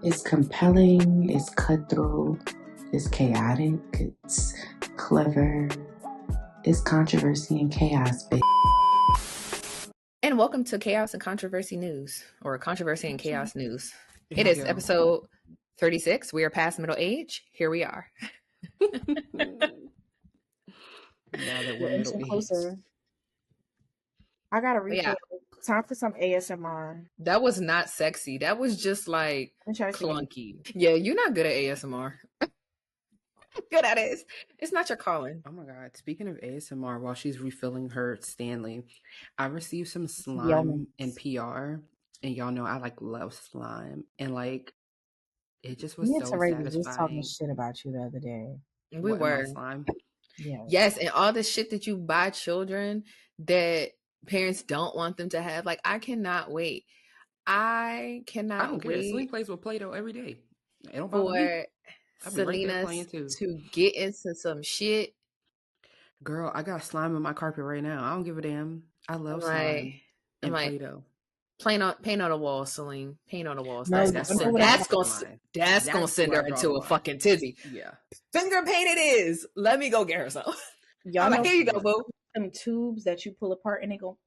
It's compelling, it's cutthroat, it's chaotic, it's clever, it's controversy and chaos, baby. And welcome to Chaos and Controversy News, or Controversy and Chaos News. Here It we is go. episode 36. We are past middle age. Here we are. Now that We're we're middle inching aged. closer. I gotta reach Yeah. Time for some ASMR. That was not sexy. That was just like Let me try to see. clunky. Yeah, you're not good at ASMR. Good at it. It's not your calling. Oh my God. Speaking of ASMR, while she's refilling her Stanley, I received some slime Yummy. in PR. And y'all know I love slime. And it just was Me and so Teray was just talking satisfying. shit about you the other day. We What, in my were. slime? Yeah. Yes, and all the shit that you buy children that parents don't want them to have. Like, I cannot wait. I cannot I don't care. wait Celine plays with Play-Doh every day. It don't bother for me. I'll be right there Selena playing too. to get into some shit. Girl, I got slime on my carpet right now. I don't give a damn. I love slime and Play-Doh. Paint on the wall, Celine. Paint on the walls. No, That's don't gonna do that's that. gonna send her into a fucking tizzy. Yeah. Finger paint it is. Let me go get her some. Y'all I'm know like, here you go, boo. them tubes that you pull apart and they go.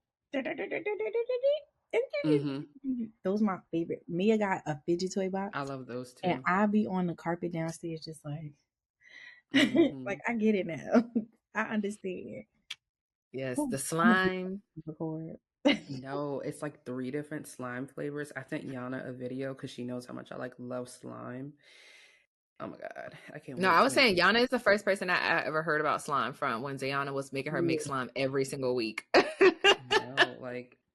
Those are my favorite. Mia got a fidget toy box. I love those too. And I be on the carpet downstairs just like, like I get it now. I understand. Yes, the slime. No, it's like 3 different slime flavors. I sent Yana a video because she knows how much I love slime. Oh my God, I can't wait. No, I was saying Yana is the first person I ever heard about slime from when Zayana was making her make slime every single week. No,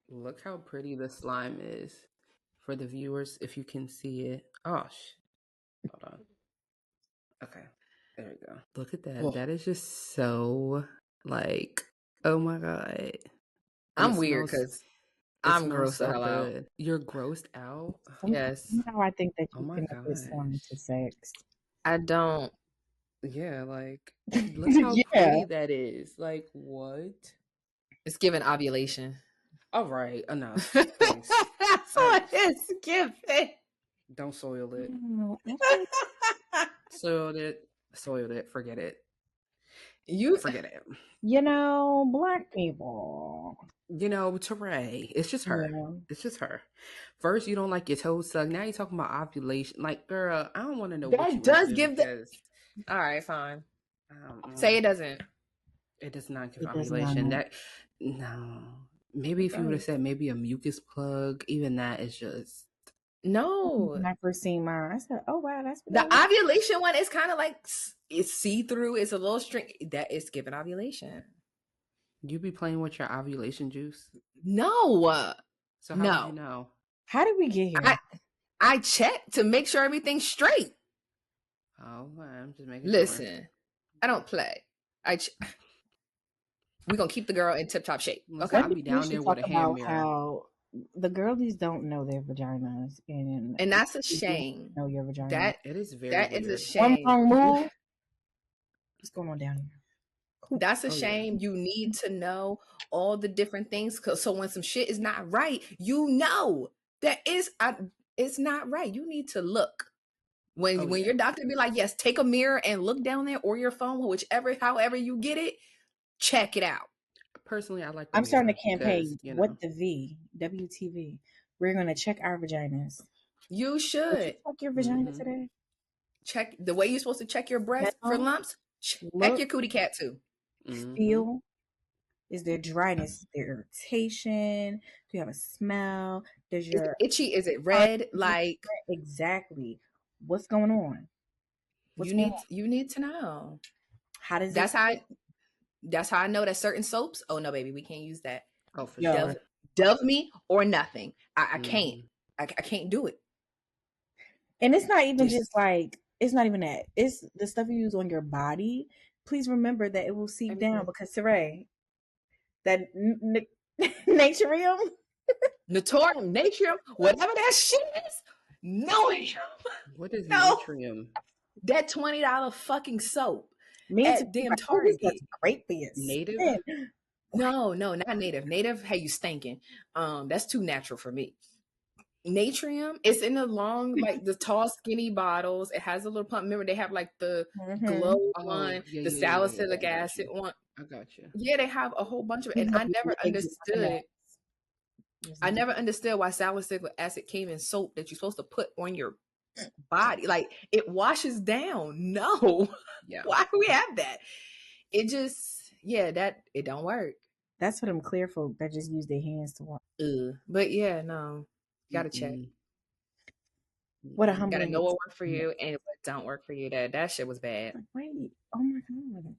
look how pretty the slime is for the viewers if you can see it. Oh, hold on. Okay, there we go. Look at that. That is just so oh my God. I'm weird because I'm gross the hell out. You're grossed out? Yes. Now I think that you my can put slime to sex. I don't. Yeah, look how pretty that is. What? It's giving ovulation. All right, enough. That's what it's giving. Don't soil it. Soiled it. Forget it. You forget it. Black people. Teray. It's just her. Yeah. It's just her. First, you don't like your toes sucked. Now you're talking about ovulation. Girl, I don't want to know that what you does give the. All right, fine. Say it doesn't. It does not give ovulation. No. Maybe if you would have said maybe a mucus plug, even that is just. No. When I first seen mine, I said, "Oh wow, that's the ovulation one is kind of it's see through. It's a little string that is giving ovulation. You be playing with your ovulation juice? No. So how did you know? How did we get here? I checked to make sure everything's straight. Oh, I'm just making. Listen, sure. I don't play. We're gonna keep the girl in tip top shape. Okay, I'll be down there with a hand mirror. How the girls don't know their vaginas, and that's a shame. Know your vagina. That is very. That weird. is a shame. One wrong move. What's going on down here? That's a shame. Yeah. You need to know all the different things, so when some shit is not right, that it's not right. You need to look. When your doctor be like, yes, take a mirror and look down there, or your phone, however you get it, check it out. Personally, I like. I'm starting a campaign. What the V? WTV. We're gonna check our vaginas. You should. Did you check your vagina today. Check the way you're supposed to check your breast for lumps. Check your cootie cat too. Feel. Is there dryness? Is there irritation? Do you have a smell? Is it itchy? Is it red? Exactly. What's going on? You need to know. How does that's how I know that certain soaps. Oh no, baby, we can't use that. Oh, for sure. Dove me or nothing. I can't. I can't do it. And it's not even it's not even that. It's the stuff you use on your body. Please remember that it will seep down because Teray, that Naturium, Naturium, whatever that shit is, no. What is Naturium? That $20 fucking soap. At damn Target. That's great for you. Native? No, not native. Native, hey, you stinking. That's too natural for me. Natrium. It's in the long, like the tall, skinny bottles. It has a little pump. Remember, they have like the glow one, the salicylic acid one. I got you. Yeah, they have a whole bunch of it. And I never understood. I never understood why salicylic acid came in soap that you're supposed to put on your body. Like, it washes down. No. Yeah. Why do we have that? It just, that it don't work. That's for them clear folk that just use their hands to wash. But yeah, no. Gotta check. What a humbling. Gotta know what worked for you and what don't work for you. That shit was bad. Wait, oh my god.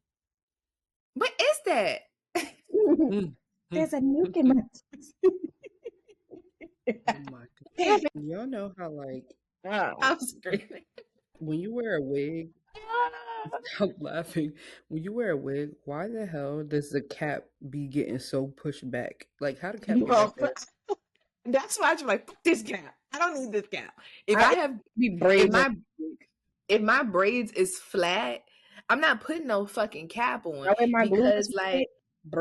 What is that? There's a nuke in my Oh my god. Y'all know how, like, I'm screaming. When you wear a wig, stop laughing. When you wear a wig, why the hell does the cap be getting so pushed back? Like, how the cap get back there? That's why I'm like, fuck this cap. I don't need this cap. If I have if my braids is flat, I'm not putting no fucking cap on because like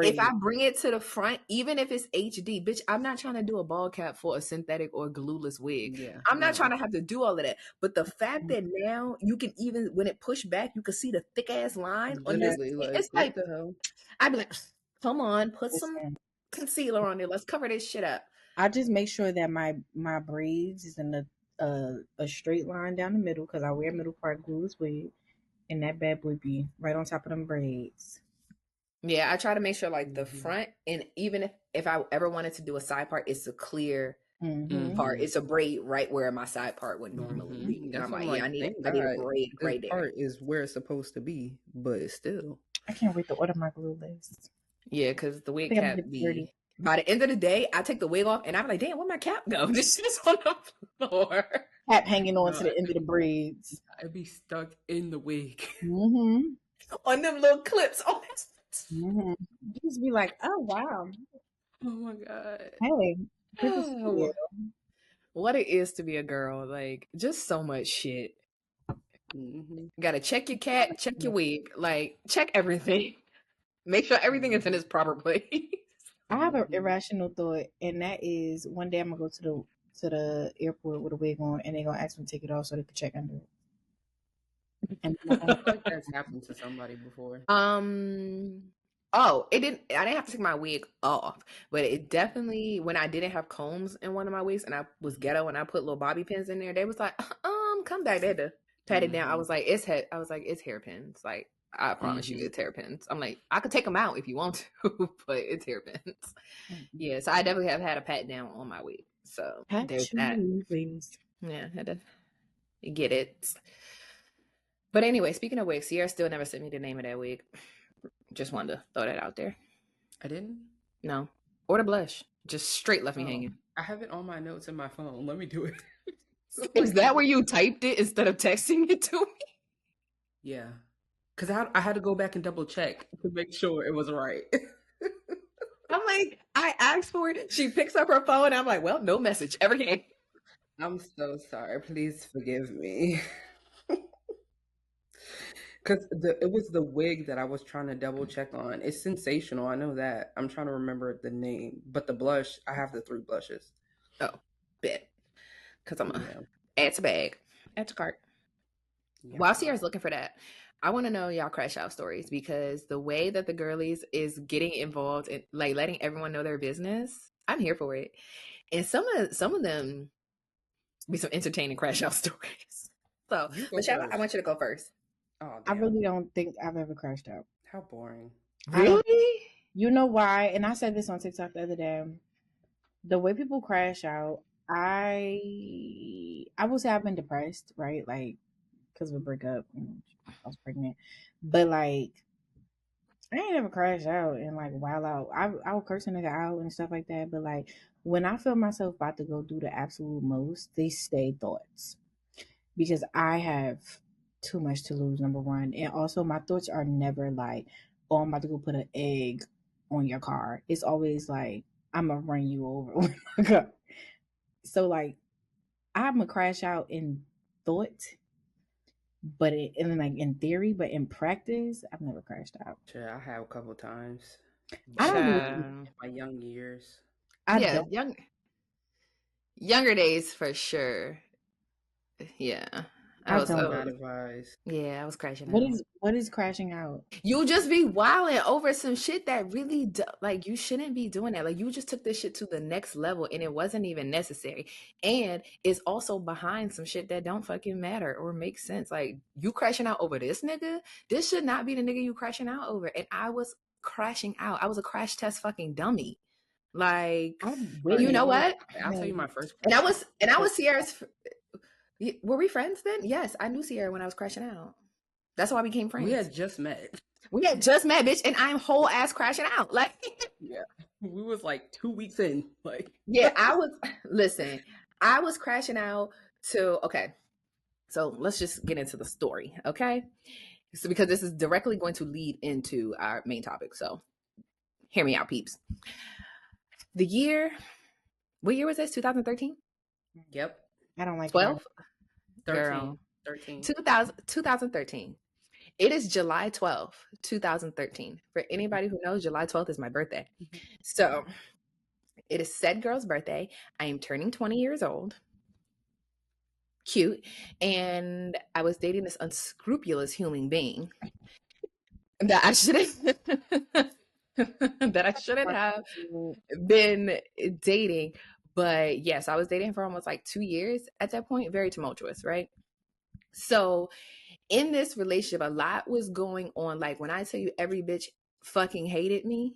if I bring it to the front, even if it's HD, bitch, I'm not trying to do a ball cap for a synthetic or glueless wig. Yeah, I'm not trying to have to do all of that. But the fact that now you can even when it pushed back, you can see the thick ass line on this. Like, it's what like the hell? I'd be like, come on, put some concealer on it. Let's cover this shit up. I just make sure that my braids is in a straight line down the middle because I wear middle part glueless wig, and that bad boy be right on top of them braids. Yeah, I try to make sure like the front, and even if I ever wanted to do a side part, it's a clear part. It's a braid right where my side part would normally be. And I'm like, I need a braid right there. Part is where it's supposed to be, but it's still. I can't wait to order my glue list. Yeah, because the wig cap be. By the end of the day, I take the wig off and I'm like, damn, where my cap go? This shit is on the floor. Cap hanging on to the end of the braids. I'd be stuck in the wig. On them little clips. Oh, you just be like, oh, wow. Oh, my God. Hey, this is cool. What it is to be a girl. Like, just so much shit. Gotta check your cat, check your wig. Like, check everything. Make sure everything is in its proper place. I have an irrational thought, and that is one day I'm gonna go to the airport with a wig on, and they're gonna ask me to take it off so they can check under it. And I feel like that's happened to somebody before. Oh, it didn't. I didn't have to take my wig off, but it definitely when I didn't have combs in one of my wigs, and I was ghetto, and I put little bobby pins in there. They was like, come back. They had to pat it down. I was like, it's hairpins. Like. I promise you it's hairpins. I'm like, I could take them out if you want to, but it's hairpins. Yeah, so I definitely have had a pat down on my wig. So there's that. Yeah, I had to get it. But anyway, speaking of wigs, Ciara still never sent me the name of that wig. Just wanted to throw that out there. I didn't? No. Or the blush. Just straight left me hanging. I have it on my notes in my phone. Let me do it. Is that where you typed it instead of texting it to me? Yeah. Because I had to go back and double check to make sure it was right. I'm like, I asked for it. She picks up her phone. And I'm like, well, no message ever came. I'm so sorry. Please forgive me. Because it was the wig that I was trying to double check on. It's sensational. I know that. I'm trying to remember the name. But the blush, I have the 3 blushes. Oh, bet. Because I'm going to add to bag. Add to cart. Yeah. While Ciara's looking for that, I want to know y'all crash out stories because the way that the girlies is getting involved in like letting everyone know their business, I'm here for it. And some of them be some entertaining crash out stories. So, Michelle, I want you to go first. Oh, I really don't think I've ever crashed out. How boring. Really? You know why? And I said this on TikTok the other day. The way people crash out, I would say I've been depressed, right? Like, because of a breakup. I was pregnant. But, like, I ain't never crashed out and, like, wild out. I would curse a nigga out and stuff like that. But, like, when I feel myself about to go do the absolute most, they stay thoughts. Because I have too much to lose, number one. And also, my thoughts are never like, oh, I'm about to go put an egg on your car. It's always like, I'm going to run you over with my car. So, like, I'm going to crash out in thought. But in theory, but in practice, I've never crashed out. Sure, I have a couple times. I don't know. My young years. Young. Younger days for sure. Yeah. I That's don't. not advised. Yeah, I was crashing What out. is crashing out? You just be wilding over some shit that really like you shouldn't be doing that. Like you just took this shit to the next level and it wasn't even necessary. And it's also behind some shit that don't fucking matter or make sense. Like you crashing out over this nigga, this should not be the nigga you crashing out over. And I was crashing out. I was a crash test fucking dummy. Like I'm All with you right, know it. what? I'll tell you my first And crash I was Ciara's. Were we friends then? Yes, I knew Ciara when I was crashing out. That's why we became friends. We had just met. We had just met, bitch, and I'm whole ass crashing out. Like, Yeah, we was like 2 weeks in. Like, yeah, I was. Listen, I was crashing out to. Okay, so let's just get into the story, okay? So because this is directly going to lead into our main topic. So, hear me out, peeps. The year. What year was this? 2013? yep, I don't like 12? 13, Girl. 13. 2013. It is July 12th, 2013. For anybody who knows, July 12th is my birthday. So it is said girl's birthday. I am turning 20 years old. Cute. And I was dating this unscrupulous human being that I shouldn't that I shouldn't have been dating. But yes, I was dating for almost like 2 years at that point. Very tumultuous, right? So in this relationship, a lot was going on. Like when I tell you every bitch fucking hated me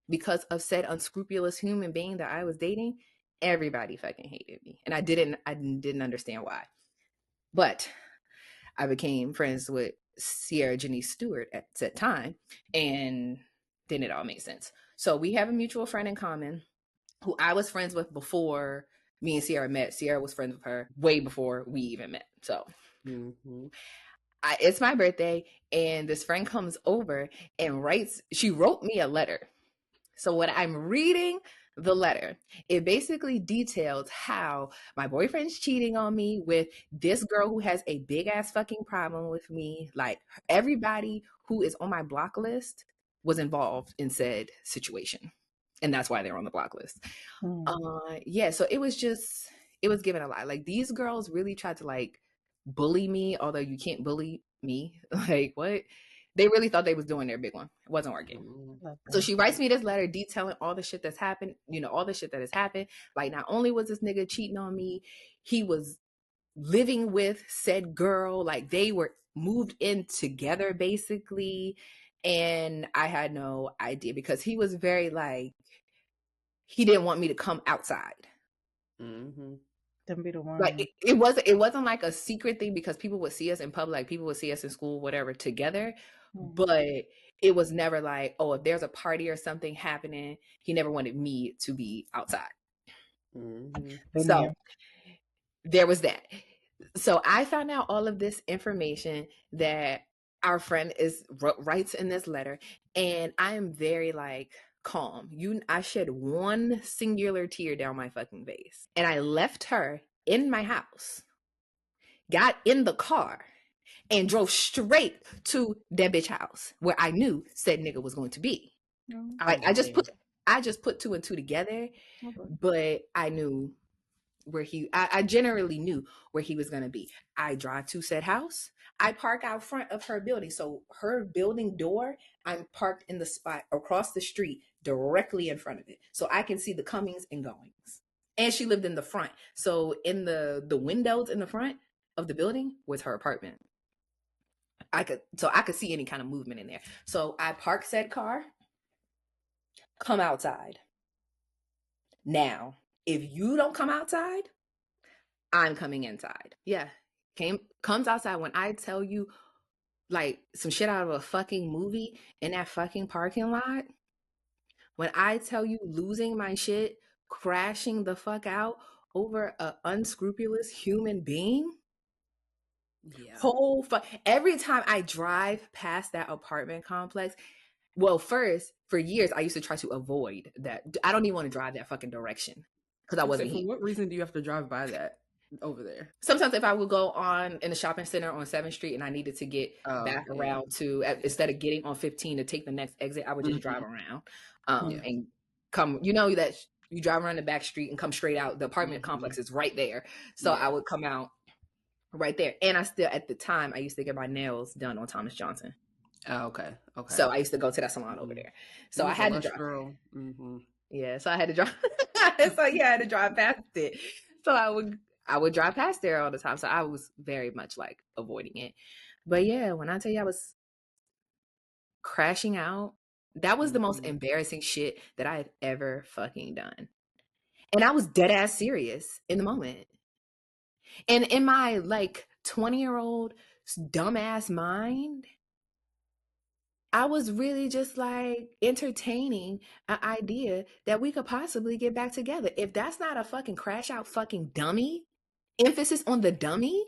because of said unscrupulous human being that I was dating, everybody fucking hated me. And I didn't understand why. But I became friends with Ciara Janice Stewart at that time, and then it all made sense. So we have a mutual friend in common who I was friends with before me and Ciara met. Ciara was friends with her way before we even met. So it's my birthday, and this friend comes over and she wrote me a letter. So when I'm reading the letter, it basically details how my boyfriend's cheating on me with this girl who has a big ass fucking problem with me. Like everybody who is on my block list was involved in said situation. And that's why they're on the block list. Yeah, so it was given a lot. Like these girls really tried to like bully me, although you can't bully me. Like what? They really thought they was doing their big one. It wasn't working. So she writes me this letter detailing all the shit that's happened, all the shit that has happened. Like not only was this nigga cheating on me, he was living with said girl. Like they were moved in together basically. And I had no idea because he was very like, he didn't want me to come outside. Don't be the one. Like it wasn't like a secret thing because people would see us in public, like people would see us in school, whatever, together. But it was never like, oh, if there's a party or something happening, he never wanted me to be outside. So there was that. So I found out all of this information that our friend writes in this letter, and I am very like calm. I shed one singular tear down my fucking face, and I left her in my house, got in the car, and drove straight to that bitch house where I knew said nigga was going to be. Like I just put two and two together, but I knew where I generally knew where he was going to be. I drive to said house. I park out front of her building. So her building door, I'm parked in the spot across the street directly in front of it. So I can see the comings and goings. And she lived in the front. So in the windows in the front of the building was her apartment. I could see any kind of movement in there. So I park said car, come outside. Now, if you don't come outside, I'm coming inside. Yeah. Comes outside. When I tell you like some shit out of a fucking movie in that fucking parking lot, when I tell you losing my shit, crashing the fuck out over an unscrupulous human being. Yeah. Every time I drive past that apartment complex, well, first, for years, I used to try to avoid that. I don't even want to drive that fucking direction because I wasn't. For what reason do you have to drive by that over there? Sometimes if I would go on in the shopping center on 7th Street and I needed to get back around to, instead of getting on 15 to take the next exit, I would just drive around and come, that You drive around the back street and come straight out. The apartment complex is right there. So I would come out right there. And I still, at the time, I used to get my nails done on Thomas Johnson. Oh, okay. So I used to go to that salon over there. So I had to drive. Yeah, so I had to drive. So yeah, I had to drive past it. So I would drive past there all the time. So I was very much like avoiding it. But yeah, when I tell you I was crashing out, that was the most embarrassing shit that I had ever fucking done. And I was dead ass serious in the moment. And in my like 20-year-old dumbass mind, I was really just like entertaining an idea that we could possibly get back together. If that's not a fucking crash out fucking dummy, emphasis on the dummy,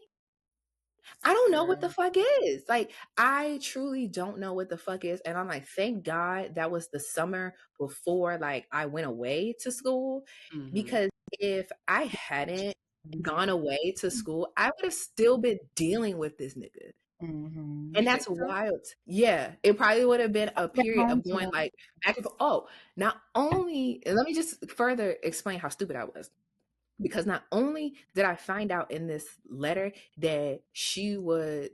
I don't know what the fuck is. Like, I truly don't know what the fuck is. And I'm like, thank God that was the summer before like I went away to school. Because if I hadn't gone away to school, I would have still been dealing with this nigga. And that's wild. Yeah, it probably would have been a period of going like back and forth. Oh, not only, let me just further explain how stupid I was. Because not only did I find out in this letter that he was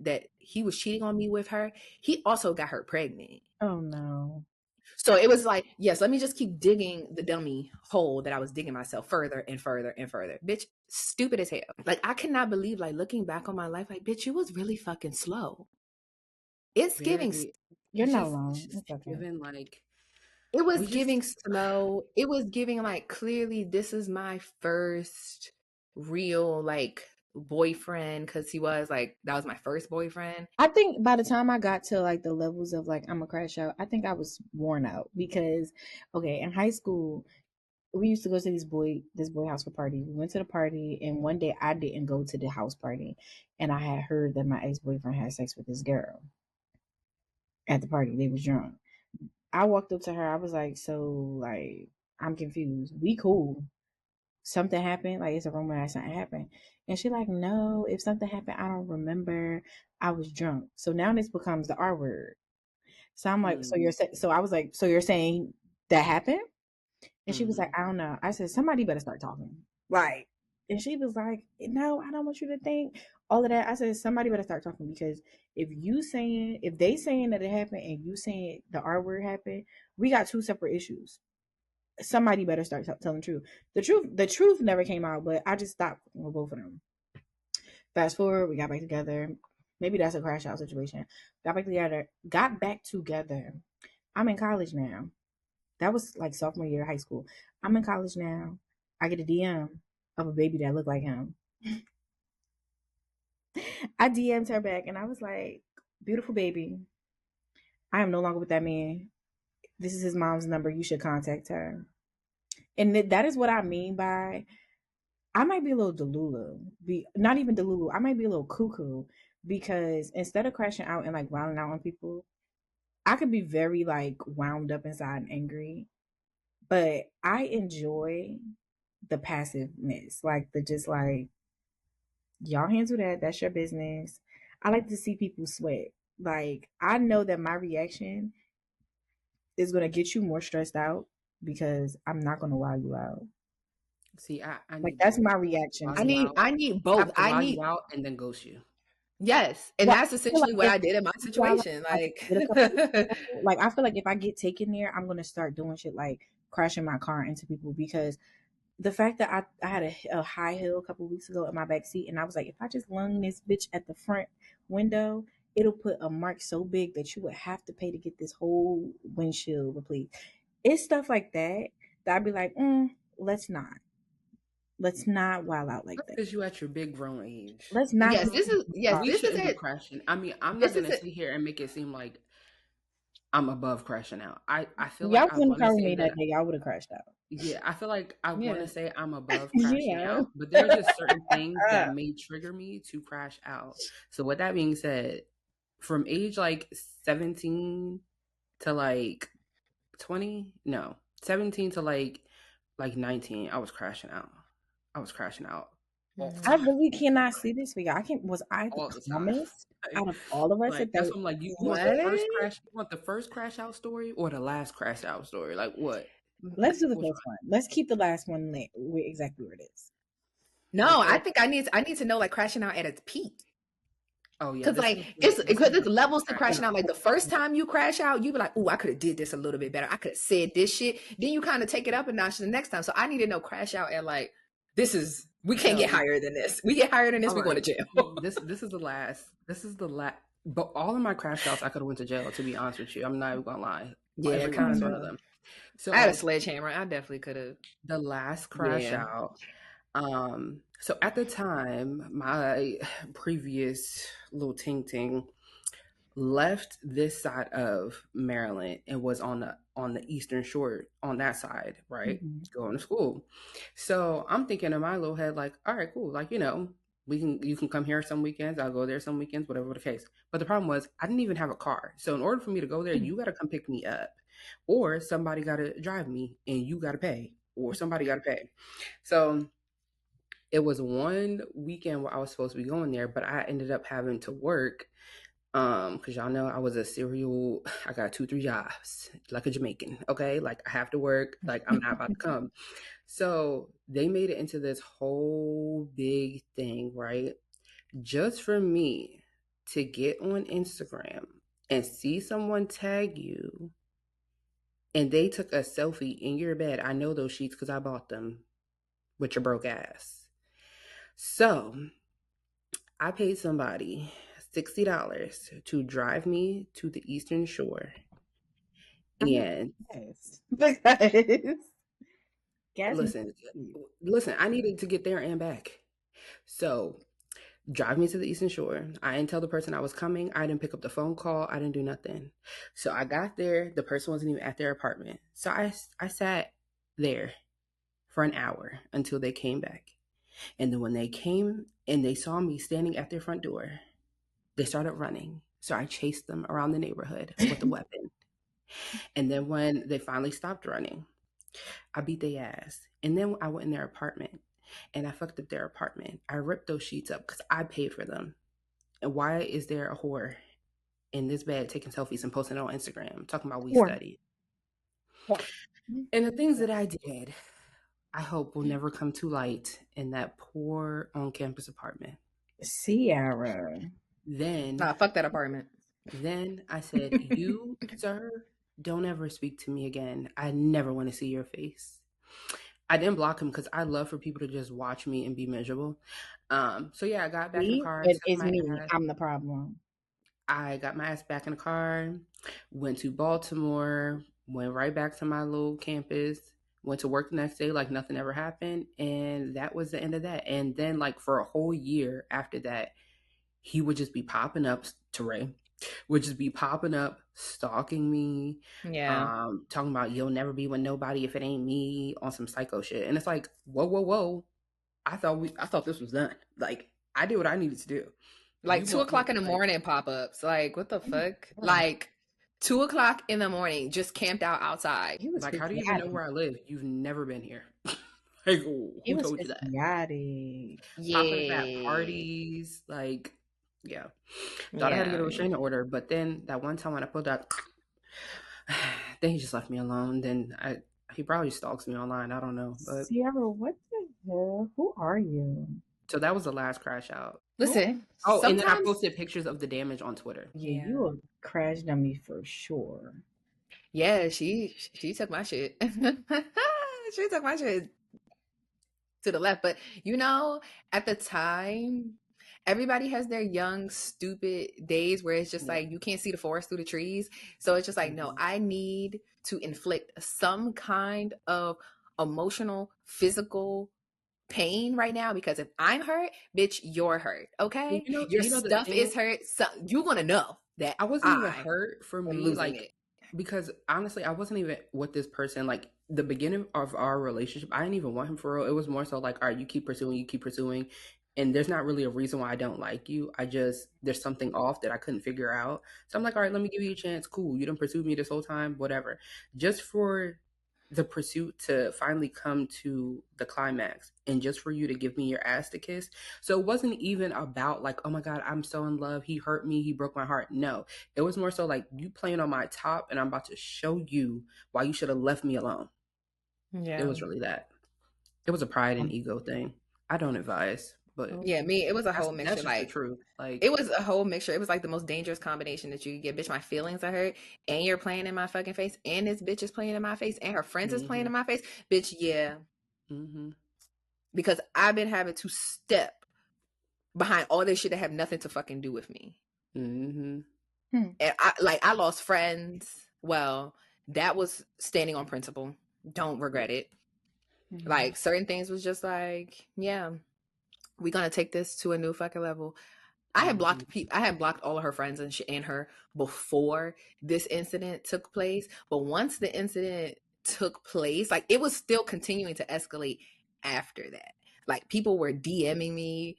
cheating on me with her, he also got her pregnant. Oh no. So it was like, yes, let me just keep digging the dummy hole that I was digging myself further and further and further. Bitch, stupid as hell. Like, I cannot believe, like, looking back on my life, like, bitch, you was really fucking slow. It's giving. You're not wrong. It's okay. Giving like. It was giving slow. It was giving like, clearly this is my first real like boyfriend, because he was like, that was my first boyfriend. I think by the time I got to like the levels of like I'm a crash out, I think I was worn out because okay, in high school we used to go to this boy house for party. We went to the party and one day I didn't go to the house party and I had heard that my ex-boyfriend had sex with this girl at the party. They was drunk. I walked up to her. I was like, so, like, I'm confused. We cool. Something happened. Like, it's a rumor that something happened. And she like, no, if something happened, I don't remember. I was drunk. So now this becomes the R word. So I'm like, so I was like, so you're saying that happened? And she was like, I don't know. I said, somebody better start talking. Like, and she was like, no, I don't want you to think all of that. I said, somebody better start talking because if they saying that it happened and you saying the R word happened, we got two separate issues. Somebody better start telling the truth. The truth never came out, but I just stopped with both of them. Fast forward, we got back together. Maybe that's a crash out situation. Got back together. I'm in college now. That was like sophomore year of high school. I'm in college now. I get a DM of a baby that looked like him. I DM'd her back and I was like, beautiful baby. I am no longer with that man. This is his mom's number. You should contact her. And that is what I mean by I might be a little delulu. Not even delulu. I might be a little cuckoo because instead of crashing out and like wilding out on people, I could be very like wound up inside and angry. But I enjoy the passiveness, like the just like y'all handle that. That's your business. I like to see people sweat. Like I know that my reaction is gonna get you more stressed out because I'm not gonna wow you out. See, I like that's my reaction. I need both. I need you out and then ghost you. Yes, and that's essentially what I did in my situation. Like I feel like if I get taken there, I'm gonna start doing shit like crashing my car into people because the fact that I had a high heel a couple of weeks ago in my back seat, and I was like, if I just lung this bitch at the front window, it'll put a mark so big that you would have to pay to get this whole windshield replaced. It's stuff like that I'd be like, let's not wild out like that. Because you at your big grown age. Let's not. Yes, this is it. Crashing. I mean, I'm not gonna sit here and make it seem like I'm above crashing out. I feel like y'all wouldn't have me that day. Y'all would have crashed out. Yeah, I feel like I want to say I'm above crashing out, but there are just certain things that may trigger me to crash out. So with that being said, from age like 17 to like 20, no, 17 to like 19, I was crashing out. I really cannot see this for y'all. Was I the calmest out of all of us? Like, that's what I'm like. You want the first crash? You want the first crash out story or the last crash out story? Like what? Let's do the Which first one. Let's keep the last one exactly where it is. No, I think I need to know like crashing out at its peak. Oh yeah, Cause this like is it's the levels to crash crashing out. out. Like the first time you crash out, you be like, "Oh, I could have did this a little bit better. I could have said this shit." Then you kind of take it up a notch the next time. So I need to know crash out at like we can't get So higher than this. We get higher than this, all we going to right, jail. this is the last. This is the last. But all of my crash outs, I could have went to jail. To be honest with you, I'm not even gonna lie. Yeah, Every kind last one of of. them. I had a So sledgehammer. I definitely could have. the last crash Yeah. out. So at the time, my previous little ting ting left this side of Maryland and was on the eastern shore on that side, right? Mm-hmm. Going to school. So I'm thinking in my little head, like, all right, cool. Like, you can come here some weekends, I'll go there some weekends, whatever the case. But the problem was I didn't even have a car. So in order for me to go there, you gotta come pick me up. Or somebody gotta drive me and you gotta pay. Or somebody gotta pay. So it was one weekend where I was supposed to be going there, but I ended up having to work because y'all know I was I got 2 3 jobs like a Jamaican. Okay, like I have to work, like I'm not about to come. So they made it into this whole big thing, right, just for me to get on Instagram and see someone tag you and they took a selfie in your bed. I know those sheets because I bought them with your broke ass. So I paid somebody $60 to drive me to the Eastern Shore. And Yes. Because gas. listen, I needed to get there and back. So drive me to the Eastern Shore. I didn't tell the person I was coming. I didn't pick up the phone call. I didn't do nothing. So I got there. The person wasn't even at their apartment. So I sat there for an hour until they came back. And then when they came and they saw me standing at their front door, they started running. So I chased them around the neighborhood with a weapon. And then when they finally stopped running, I beat their ass. And then I went in their apartment and I fucked up their apartment. I ripped those sheets up because I paid for them. And why is there a whore in this bed taking selfies and posting it on Instagram talking about we studied? And the things that I did, I hope will never come to light in that poor on-campus apartment. Ciara. Then, Nah, fuck that apartment. Then I said, you, sir, don't ever speak to me again. I never want to see your face. I didn't block him because I love for people to just watch me and be miserable. So yeah, I got back in the car. It's me. I'm the problem. I got my ass back in the car, went to Baltimore, went right back to my little campus, went to work the next day like nothing ever happened. And that was the end of that. And then like for a whole year after that, he would just be popping up to Ray. Would just be popping up, stalking me, talking about you'll never be with nobody if it ain't me on some psycho shit. And it's like, whoa. I thought this was done. Like I did what I needed to do. Like 2:00 in the morning pop-ups. Like what the fuck? Like 2:00 in the morning, just camped out outside. Like, how do you even know where I live? You've never been here. Like, who told you that? Popping up at parties, like, yeah. Thought I had to get a restraining order, but then that one time when I pulled up, then he just left me alone. Then he probably stalks me online. I don't know. But Ciara, what the hell? Who are you? So that was the last crash out. Listen. And then I posted pictures of the damage on Twitter. Yeah, you a crash dummy for sure. Yeah, she took my shit. She took my shit to the left. But at the time, everybody has their young, stupid days where it's just like you can't see the forest through the trees. So it's just like, no, I need to inflict some kind of emotional, physical pain right now, because if I'm hurt, bitch, you're hurt. Okay, your stuff is hurt. So you're gonna know that I wasn't even hurt for me, like it. Because honestly, I wasn't even with this person. Like the beginning of our relationship, I didn't even want him for real. It was more so like, all right, you keep pursuing, and there's not really a reason why I don't like you. There's something off that I couldn't figure out. So I'm like, all right, let me give you a chance. Cool, you done pursued me this whole time, whatever. Just for the pursuit to finally come to the climax and just for you to give me your ass to kiss. So it wasn't even about like, oh my God, I'm so in love. He hurt me. He broke my heart. No, it was more so like you playing on my top and I'm about to show you why you should have left me alone. Yeah. It was really that. It was a pride and ego thing. I don't advise, but Yeah, it was a whole that's mixture. just the Like, truth. Like, it was a whole mixture. It was like the most dangerous combination that you could get. Bitch, my feelings are hurt, and you're playing in my fucking face, and this bitch is playing in my face, and her friends is playing in my face. Bitch, yeah. Because I've been having to step behind all this shit that have nothing to fucking do with me. And I lost friends. Well, that was standing on principle. Don't regret it. Like, certain things was just like, yeah, we're gonna take this to a new fucking level. I had blocked all of her friends and her before this incident took place. But once the incident took place, like, it was still continuing to escalate after that. Like, people were DMing me,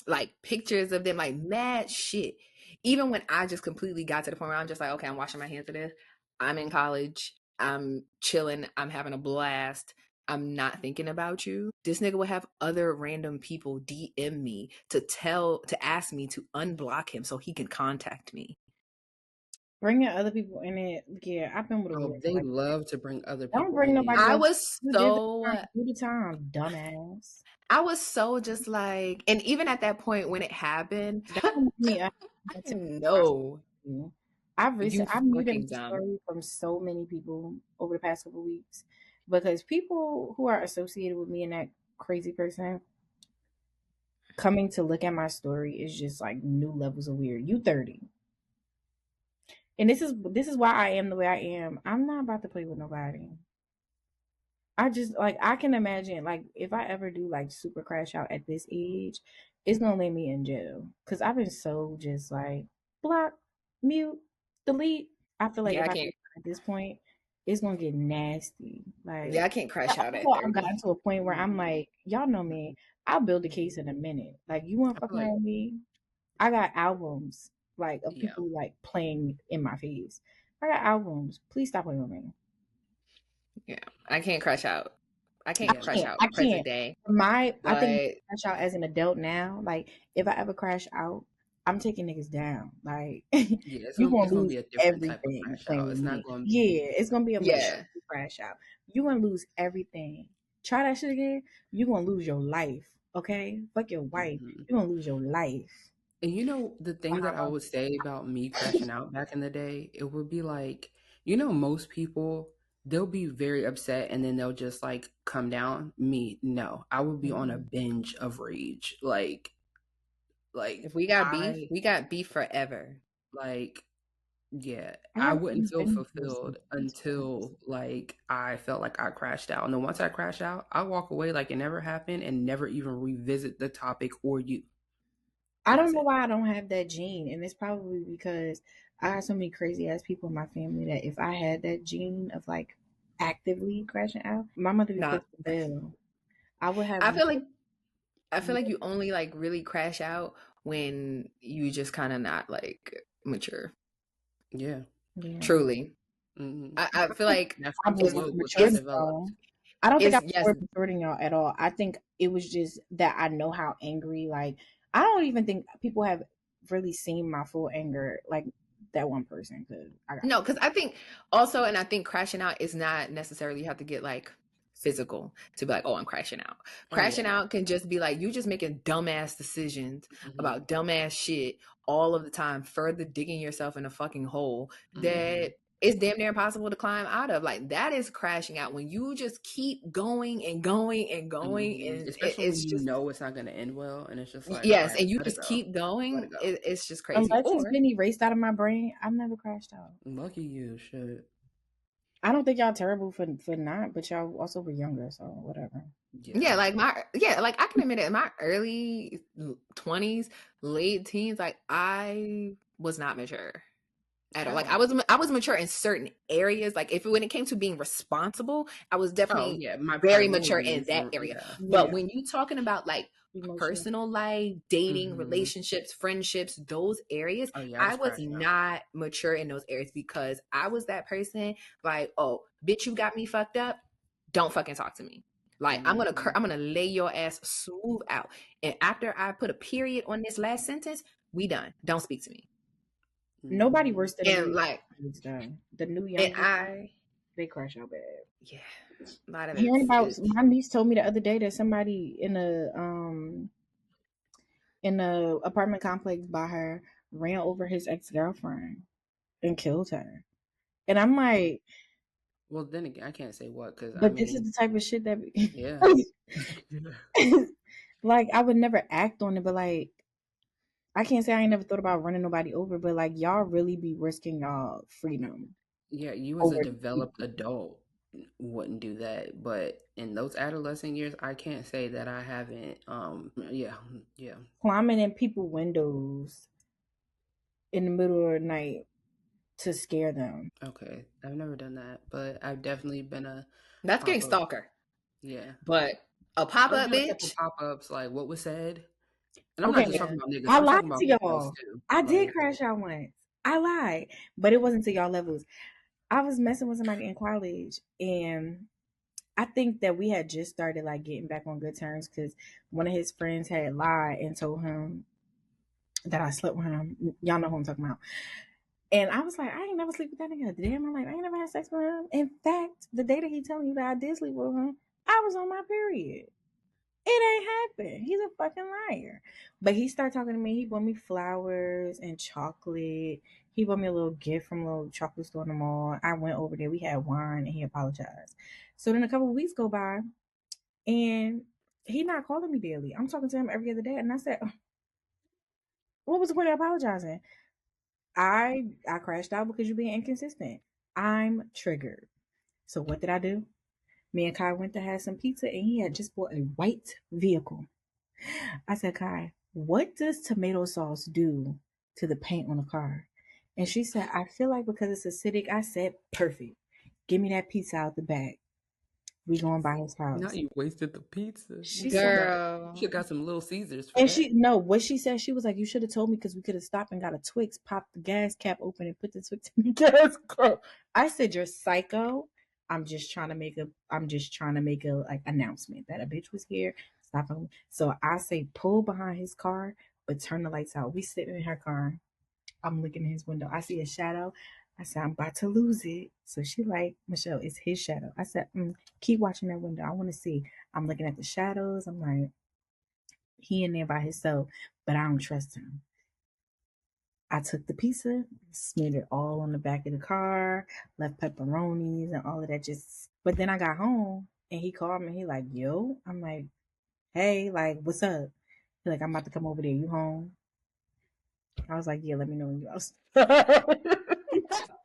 like, pictures of them, like, mad shit. Even when I just completely got to the point where I'm just like, okay, I'm washing my hands of this. I'm in college. I'm chilling. I'm having a blast. I'm not thinking about you. This nigga would have other random people DM me to ask me to unblock him so he can contact me. Bringing other people in it, yeah, I've been with a real. They love to bring other people. Don't bring nobody I else. was so do the time, dumbass. I was so just like, and even at that point when it happened, I know. I've muted fucking my dumb. story from so many people over the past couple of weeks because people who are associated with me and that crazy person coming to look at my story is just like new levels of weird. You 30. And this is why I am the way I am. I'm not about to play with nobody. I just like I can imagine like if I ever do like super crash out at this age, it's gonna land me in jail. Cause I've been so just like block, mute, delete. I feel like Yeah, if I I do can't. it at this point, it's gonna get nasty. Like Yeah, I can't crash out at I've 30. gotten to a point where I'm like, y'all know me. I'll build a case in a minute. Like you want to I fuck feel like, around with me? I got albums like of yeah, people like playing in my face. I got albums. Please stop playing with me. Yeah, I can't crash out. I I can't crash can't. out I present can't. day. I think But crash out as an adult now. Like if I ever crash out, I'm taking niggas down. Like yeah, you gonna it's gonna lose be a different type of everything crash playing out. with It's not me. gonna be, Yeah, it's gonna be a yeah, mature crash out. You gonna lose everything. Try that shit again. You gonna lose your life. Okay, fuck your wife. You gonna lose your life. And you know, the thing that I would say about me crashing out back in the day, it would be like, most people, they'll be very upset and then they'll just like come down. Me, no. I would be on a binge of rage. if we got beef, I we got beef forever. like yeah, I I have wouldn't always feel been those fulfilled things. until like I felt like I crashed out. And then once I crash out, I walk away like it never happened and never even revisit the topic or you. I don't That's know it. why I don't have that gene, and it's probably because I have so many crazy ass people in my family that if I had that gene of like actively crashing out, my mother would be Nah, quick to bail. I would have. I feel like you only like really crash out when you just kind of not like mature. Yeah. Yeah. Truly, Mm-hmm. I feel like That I'm frontal just lobe was mature not it's than developed. y'all. I don't think I'm yes, more mature than y'all at all. I think it was just that I know how angry. Like I don't even think people have really seen my full anger like that one person. Cause I got no, because I think also, and I think crashing out is not necessarily you have to get like physical to be like, oh, I'm crashing out. Oh yeah. Crashing out can just be like you just making dumbass decisions Mm-hmm. about dumbass shit all of the time, further digging yourself in a fucking hole that is damn near impossible to climb out of. Like that is crashing out when you just keep going and going and going, and Especially when it's you just know it's not going to end well, and it's just like, all yes, right, and you let it just go, keep let it going. go. It's just crazy. unless it's Or been erased out of my brain, I've never crashed out. Lucky you, shit. I don't think y'all terrible for not, but y'all also were younger, so whatever. yeah, like like I can admit it in my early 20s, late teens, like I was not mature at all. Like I was mature in certain areas. Like if when it came to being responsible, I was Oh definitely yeah, my very mature in priorities that were area. But Yeah, when you talking about like emotional. personal life, dating, relationships, friendships, those areas, Oh yeah, I I was was crashing out. not mature in those areas because I was that person like, oh, bitch, you got me fucked up. Don't fucking talk to me. Like I'm gonna lay your ass smooth out. And after I put a period on this last sentence, we done. Don't speak to me. Nobody worse than the And new like, kids, though. The new young and people. They crash out bad. Yeah, a lot of Hearing about it's my niece told me the other day that somebody in a apartment complex by her ran over his ex-girlfriend and killed her. And I'm like, Well, then again, I can't say what because I but this is mean, the type of shit that yeah. like I would never act on it, but like I can't say I ain't never thought about running nobody over, but like y'all really be risking y'all freedom Yeah, you as a over developed adult wouldn't do that, but in those adolescent years, I can't say that I haven't. Yeah, yeah. climbing in people windows in the middle of the night to scare them. Okay, I've never done that, but I've definitely been a that's getting pop up. stalker. Yeah, But a pop I've up done a couple bitch. pop ups, like what was said, and I'm not just Okay, talking about niggas. I I'm lied talking about to females y'all. too. I did Like, crash out once. I lied, but it wasn't to y'all levels. I was messing with somebody in college, and I think that we had just started like getting back on good terms because one of his friends had lied and told him that I slept with him. Y'all know who I'm talking about. And I was like, I ain't never sleep with that nigga a day in my life. I ain't never had sex with him. In fact, the day that he telling you that I did sleep with him, I was on my period. It ain't happened. He's a fucking liar. But he started talking to me. He bought me flowers and chocolate. He bought me a little gift from a little chocolate store in the mall. I went over there. We had wine and he apologized. So then a couple of weeks go by and he not calling me daily. I'm talking to him every other day. And I said, what was the point of apologizing? I crashed out because you're being inconsistent. I'm triggered. So what did I do? Me and Kai went to have some pizza and he had just bought a white vehicle. I said, Kai, what does tomato sauce do to the paint on a car? And she said, I feel like because it's acidic. I said, perfect. Give me that pizza out the back. We going by his not house. you wasted the pizza. She said, You Girl. should got some Little Caesars for and that. she no, what she said, she was like, you should have told me because we could have stopped and got a Twix, popped the gas cap open, and put the Twix in the gas cap. I said, you're psycho. I'm just trying to make a like announcement that a bitch was here. Stop him. So I say pull behind his car, but turn the lights out. We sitting in her car. I'm looking in his window. I see a shadow. I said, I'm about to lose it. So she like, Michelle, it's his shadow. I said, keep watching that window. I want to see. I'm looking at the shadows. I'm like, he in there by himself, but I don't trust him. I took the pizza, smeared it all on the back of the car, left pepperonis and all of that. Just, but then I got home and he called me. He like, yo, I'm like, hey, like, what's up? He like, I'm about to come over there. You home? I was like, yeah, let me know when you out.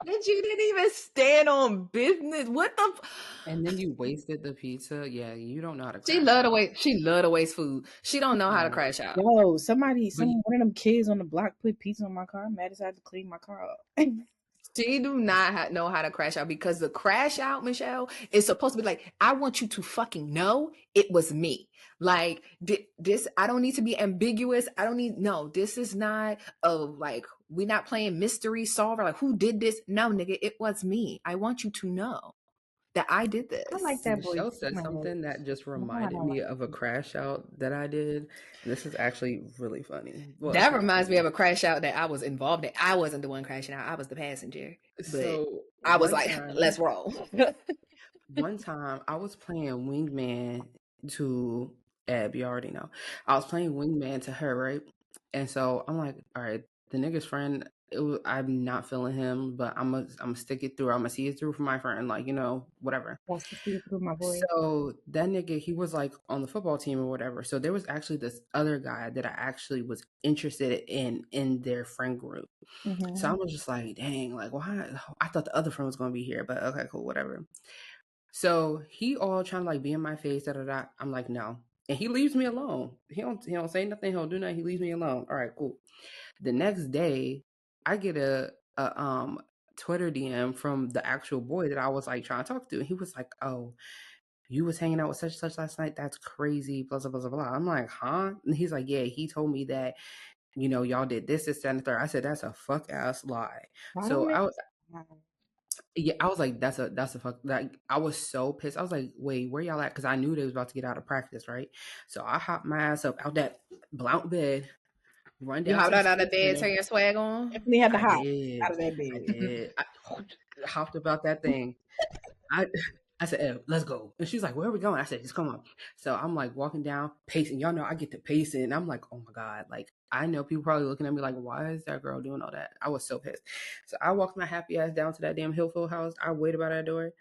Bitch, you didn't even stand on business. What the? And then you wasted the pizza. Yeah, you don't know how to She crash love to out. waste. She love to waste food. She don't know how to Yeah, crash out. Yo, but one of them kids on the block put pizza on my car. I'm mad as I had to clean my car up. She do not know how to crash out because the crash out, Michelle, is supposed to be like, I want you to fucking know it was me. Like this, I don't need to be ambiguous. I don't need no. This is not like we not playing mystery solver. Like who did this? No, nigga, it was me. I want you to know that I did I like this. that boy Michelle too said much. something that just No, I reminded don't me like of a him. crash out that I did. And this is actually really funny. Well, it's That not reminds me funny. of a crash out that I was involved in. I wasn't the one crashing out. I was the passenger, but So I was like, let's roll. one time I was playing wingman to Ab, you already know. I was playing wingman to her, right? And so I'm like, all right, the nigga's friend, I'm not feeling him, but I'm gonna stick it through. I'm gonna see it through for my friend, like, whatever. That's to see it through my boy. So that nigga, he was like on the football team or whatever. So there was actually this other guy that I actually was interested in their friend group. So I Mm-hmm. was just like, dang, like why? I thought the other friend was gonna be here, but okay, cool, whatever. So he all trying to like be in my face, da da da. I'm like, no. And he leaves me alone. He don't say nothing, he don't do nothing, he leaves me alone. All right, cool. The next day, I get a Twitter DM from the actual boy that I was like trying to talk to. And he was like, oh, you was hanging out with such and such last night. That's crazy. Blah, blah, blah, blah, blah. I'm like, huh? And he's like, yeah, he told me that, y'all did this, and the third. I said, that's a fuck ass lie. Why don't So make yeah, I was like, that's a fuck. Like, I was so pissed. I was like, wait, where y'all at? Because I knew they was about to get out of practice, right? So I hopped my ass up out that blount bed, run You down to hopped the out of the sports bed, center. turn your swag on. definitely had to I hop did. out of that I bed. did. I hopped about that thing. I said, Ev, let's go. And she's like, where are we going? I said, just come on. So I'm like walking down, pacing. Y'all know I get to pacing. And I'm like, oh my God. Like, I know people probably looking at me like, why is that girl doing all that? I was so pissed. So I walked my happy ass down to that damn Hillfield house. I waited by that door.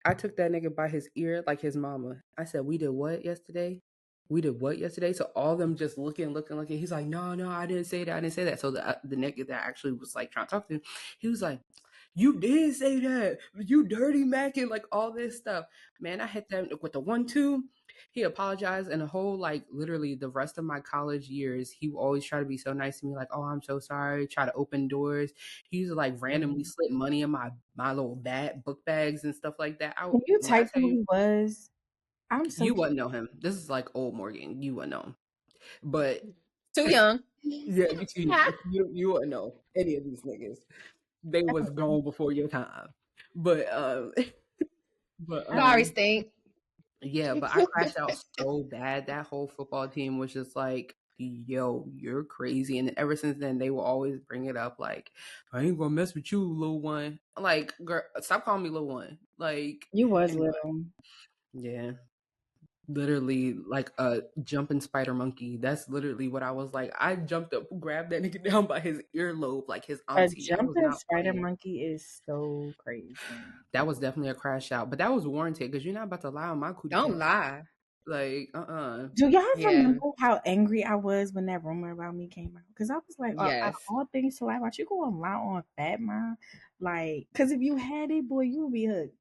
I took that nigga by his ear like his mama. I said, we did what yesterday? We did what yesterday? So all of them just looking. He's like, no, I didn't say that. I didn't say that. So the nigga that actually was like trying to talk to him, he was like, you did say that. You dirty macking, like all this stuff. Man, I hit them with the 1-2. He apologized, and the whole, like, literally the rest of my college years, he would always try to be so nice to me, like, oh, I'm so sorry, try to open doors. He used to, like, randomly slip money in my little book bags and stuff like that. Can you When I type tell who you, he was? I'm so you wouldn't know him. This is like old Morgan. You wouldn't know him. But Too young. yeah, you wouldn't know any of these niggas. They was gone before your time. But Sorry, Stink. yeah, but I crashed out so bad. That whole football team was just like, yo, you're crazy. And ever since then, they will always bring it up like, I ain't gonna mess with you, little one. Like, girl, stop calling me little one. Like, you was anyway, little. yeah. Literally like a jumping spider monkey. That's literally what I was like. I jumped up, grabbed that nigga down by his earlobe like his A auntie. I was jumping not spider playing. monkey is so crazy. That was definitely a crash out, but that was warranted because you're not about to lie on my cootie Don't cat. lie. Like, Do y'all Yeah. remember how angry I was when that rumor about me came out? Because I was like, out Yes. of all things to lie about, you going to lie on Fat Mom? Like, because if you had it, boy, you would be hooked.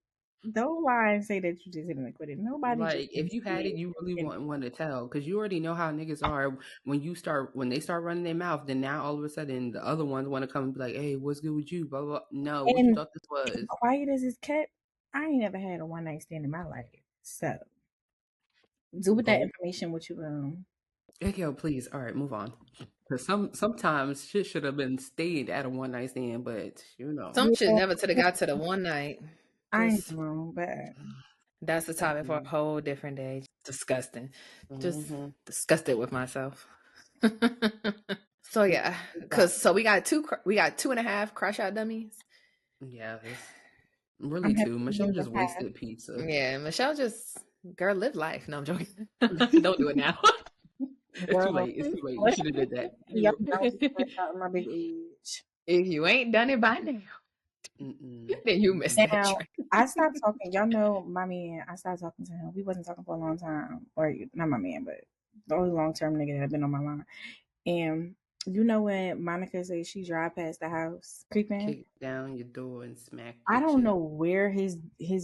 Don't lie and say that you just didn't quit it. Nobody just like if you had it, you really didn't. wouldn't want to tell because you already know how niggas are. When they start running their mouth, then now all of a sudden the other ones want to come and be like, "Hey, what's good with you?" Blah blah. No, what you And thought this was? quiet as it's kept, I ain't never had a one night stand in my life. So do with that Vote. information what you Hey, yo, please. All right, move on. Because sometimes shit should have been stayed at a one night stand, but you know. Some shit Yeah, never to have got to the one night. I ain't Just wrong, but that's the topic for a whole different day. Disgusting. Just Mm-hmm. disgusted with myself. So yeah, so we got 2.5 crash out dummies. Yeah, it's really I'm happy two. to Michelle give it just a pass. wasted pizza. Yeah, Michelle just girl live life. No, I'm joking. Don't do it now. It's too Girl, late. It's too late. You what should have did that. y'all don't be fresh out in my big age. If you ain't done it by now, then you missed that Now, train. I stopped talking. Y'all know my man. I stopped talking to him. We wasn't talking for a long time, or not my man, but the only long term nigga that had been on my line. And you know when Monica says she drive past the house creeping, Kick down your door and smack. I don't shit. know where his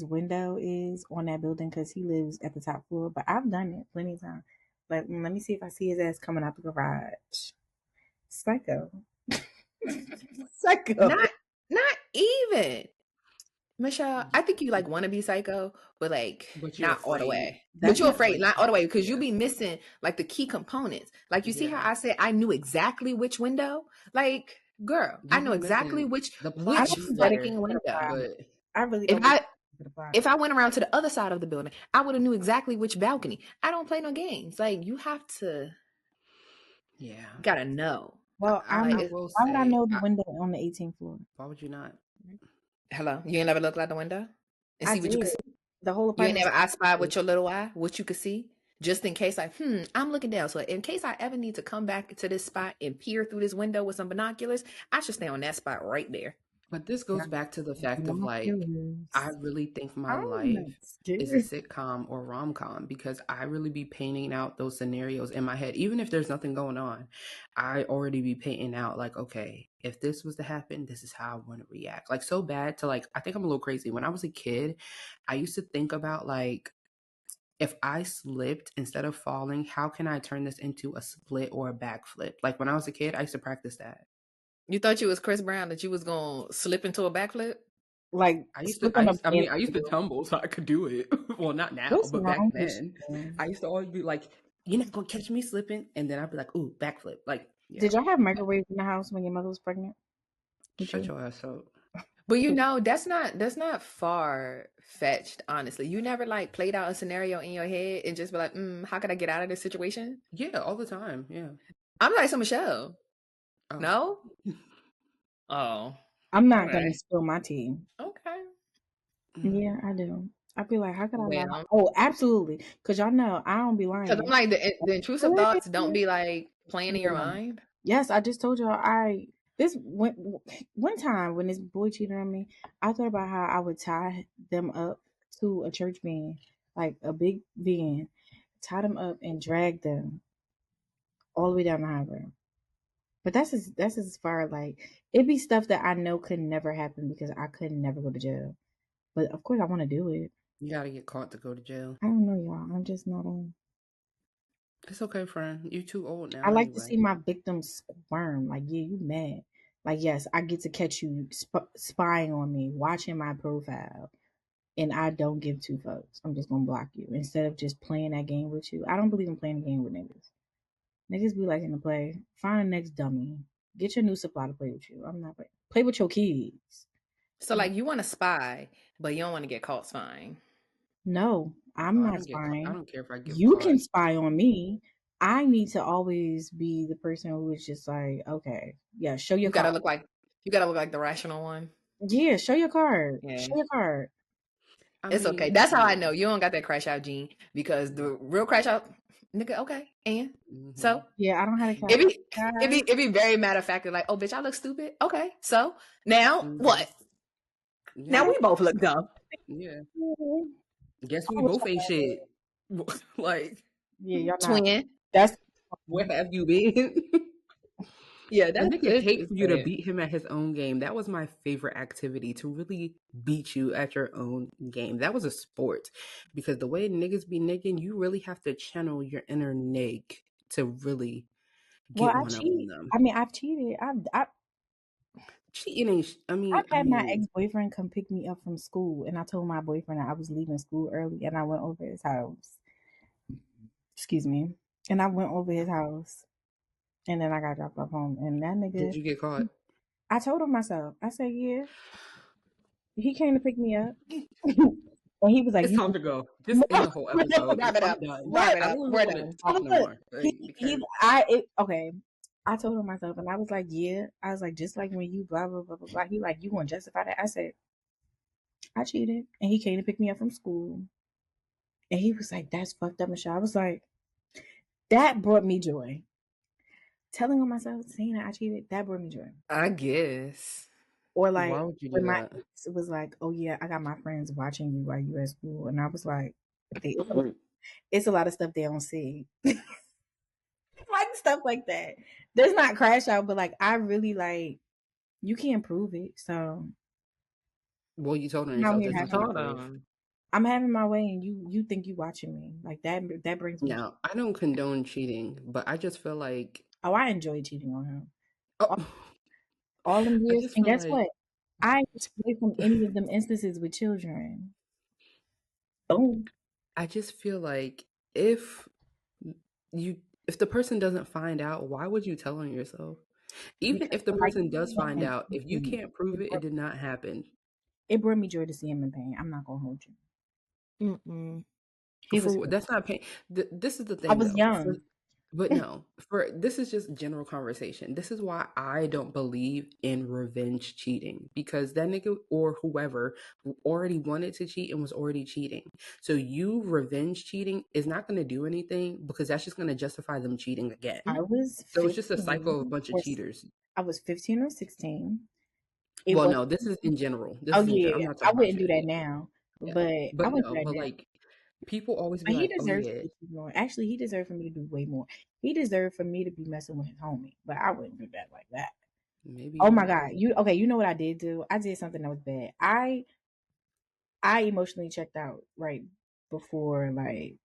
window is on that building because he lives at the top floor. But I've done it plenty of times. Like, let me see if I see his ass coming out the garage. Psycho. Psycho. Not even. Michelle, I think you like want to be psycho, but like But you're not all the afraid. way. That's But you're not- afraid, not all the way, because you Yeah. be missing like the key components. Like you see Yeah. how I said I knew exactly which window? Like, girl, I You know be exactly missing which the plot I which don't be think that there, fucking window. but I really If don't. I Think if I went around to the other side of the building, I would have knew exactly which balcony. I don't play no games. Like you have to yeah. gotta know. well, I Like will why would I say, know the window on the 18th floor? why would you not? hello. You ain't never looked out the window and I see what you did. could see? The whole You ain't apartment. never I spy with your little eye, what you could see? Just in case, like, I'm looking down. So in case I ever need to come back to this spot and peer through this window with some binoculars, I should stay on that spot right there. But this goes back to the fact of like, I Binoculars. really think my I'm not life is a scared. sitcom or rom-com because I really be painting out those scenarios in my head. Even if there's nothing going on, I already be painting out like, okay, if this was to happen, this is how I want to react. Like so bad to like, I think I'm a little crazy. When I was a kid, I used to think about like, if I slipped instead of falling, how can I turn this into a split or a backflip? Like when I was a kid, I used to practice that. You thought you was Chris Brown, that you was gonna slip into a backflip? Like I used to, slip on a I used to tumble so I could do it. Well, not now, What's but back wrong with then, you? I used to always be like, "You're not gonna catch me slipping," and then I'd be like, "Ooh, backflip!" Like, yeah, Did y'all have microwaves in the house when your mother was pregnant? shut your ass up. But you know, that's not far fetched, honestly. You never like played out a scenario in your head and just be like, how could I get out of this situation? Yeah, all the time. Yeah. I'm like so Michelle. Oh. No? Oh. I'm not Okay. gonna spill my tea. Okay. Yeah, I do. I be like, how could I lie? Well, Oh, absolutely. Because y'all know I don't be because I'm lying. like the intrusive thoughts don't be like playing in your Yeah. mind. Yes, I just told y'all this one time when this boy cheated on me, I thought about how I would tie them up to a church van, like a big van, tie them up and drag them all the way down the highway. But that's as far like it'd be stuff that I know could never happen because I could never go to jail. But of course I want to do it. You gotta get caught to go to jail. I don't know, y'all. I'm just not on. It's okay, friend. You too old I now like to anyway. see my victims squirm. Like, yeah, you mad. Like, yes, I get to catch you spying on me, watching my profile, and I don't give two fucks. I'm just gonna block you instead of just playing that game with you. I don't believe in playing a game with niggas. Niggas be liking to play. Find the next dummy. Get your new supply to play with you. I'm not play with your kids. So like you want to spy, but you don't want to get caught spying. No, Oh, I'm I not don't get caught. I spying. don't care if I get You caught. can spy on me. I need to always be the person who is just like, okay, yeah, show your You card. gotta look like you gotta look like the rational one. Yeah, show your card. Yeah. Show your card. I It's okay. mean, That's how I yeah. know you don't got that crash out gene because the real crash out nigga, okay. And Mm-hmm. so Yeah, I don't have a cat. it be very matter of fact like, oh bitch, I look stupid. Okay. So now Mm-hmm. what? Now Yeah. we both look dumb. Yeah. Mhm. Guess I we wish both I ain't had shit. it. Like, Yeah, y'all not. Twin. That's where have you been? Yeah, A that's nigga hate it's for you to beat him at his own game. That was my favorite activity, to really beat you at your own game. That was a sport. Because the way niggas be nigging, you really have to channel your inner nig to really well, get I one up on cheat. them. I mean, I've cheated. Cheating ain't, I've I had my mean, ex boyfriend come pick me up from school, and I told my boyfriend that I was leaving school early, and I went over his house. Excuse me, and I went over his house, and then I got dropped off home, and that did nigga, you get caught? I told him myself. I said, yeah, he came to pick me up, and he was like, It's you. time to go. Just end the whole episode. wrap it I'm up. done. Wrap it I up. don't even We're want to done. talk no more. Like, because Okay. I told him myself, and I was like, yeah. I was like, just like when you blah blah blah blah blah. He like, you gonna justify that? I said, I cheated, and he came to pick me up from school, and he was like, that's fucked up, Michelle. I was like, that brought me joy. Telling on myself, saying that I cheated, that brought me joy. I guess. Or why like would you do when my that? ex was like, oh yeah, I got my friends watching you while you at school, and I was like, they, it's a lot of stuff they don't see. Like stuff like that. There's not crash out, but like I really like you can't prove it. So Well, you told on I'm out yourself. here There's nothing to Hold prove. on. I'm having my way, and you think you watching me like that. That brings me. Now, I don't condone cheating, but I just feel like, Oh, I enjoy cheating on him oh, all, all them I years. just And feel guess like, what? I ain't away from any of them instances with children. Boom. I just feel like if you, if the person doesn't find out, why would you tell on yourself? Even Because if the I like person does seeing find him out, in if you pain. can't prove it, it did not happen. It brought me joy to see him in pain. I'm not gonna hold you. Mm-mm. He was. For that's not pain. This is the I thing was though. young. But no, for this is just general conversation. This is why I don't believe in revenge cheating, because that nigga or whoever already wanted to cheat and was already cheating. So you revenge cheating is not going to do anything, because that's just going to justify them cheating again. I was So it's just a 15 cycle of a bunch of or cheaters. I was 15 or 16. It Well, was. no, this is in general. This Oh is in yeah, general. I'm not I talking about wouldn't do your that age. now, Yeah. but I But wouldn't do no, that but now. like people always be But he like, oh deserves to yeah. be keep going. Actually, he deserved for me to do way more. He deserved for me to be messing with his homie, but I wouldn't do that like that. Maybe Oh you're my right. god, you okay? You know what I did do? I did something that was bad. I emotionally checked out right before like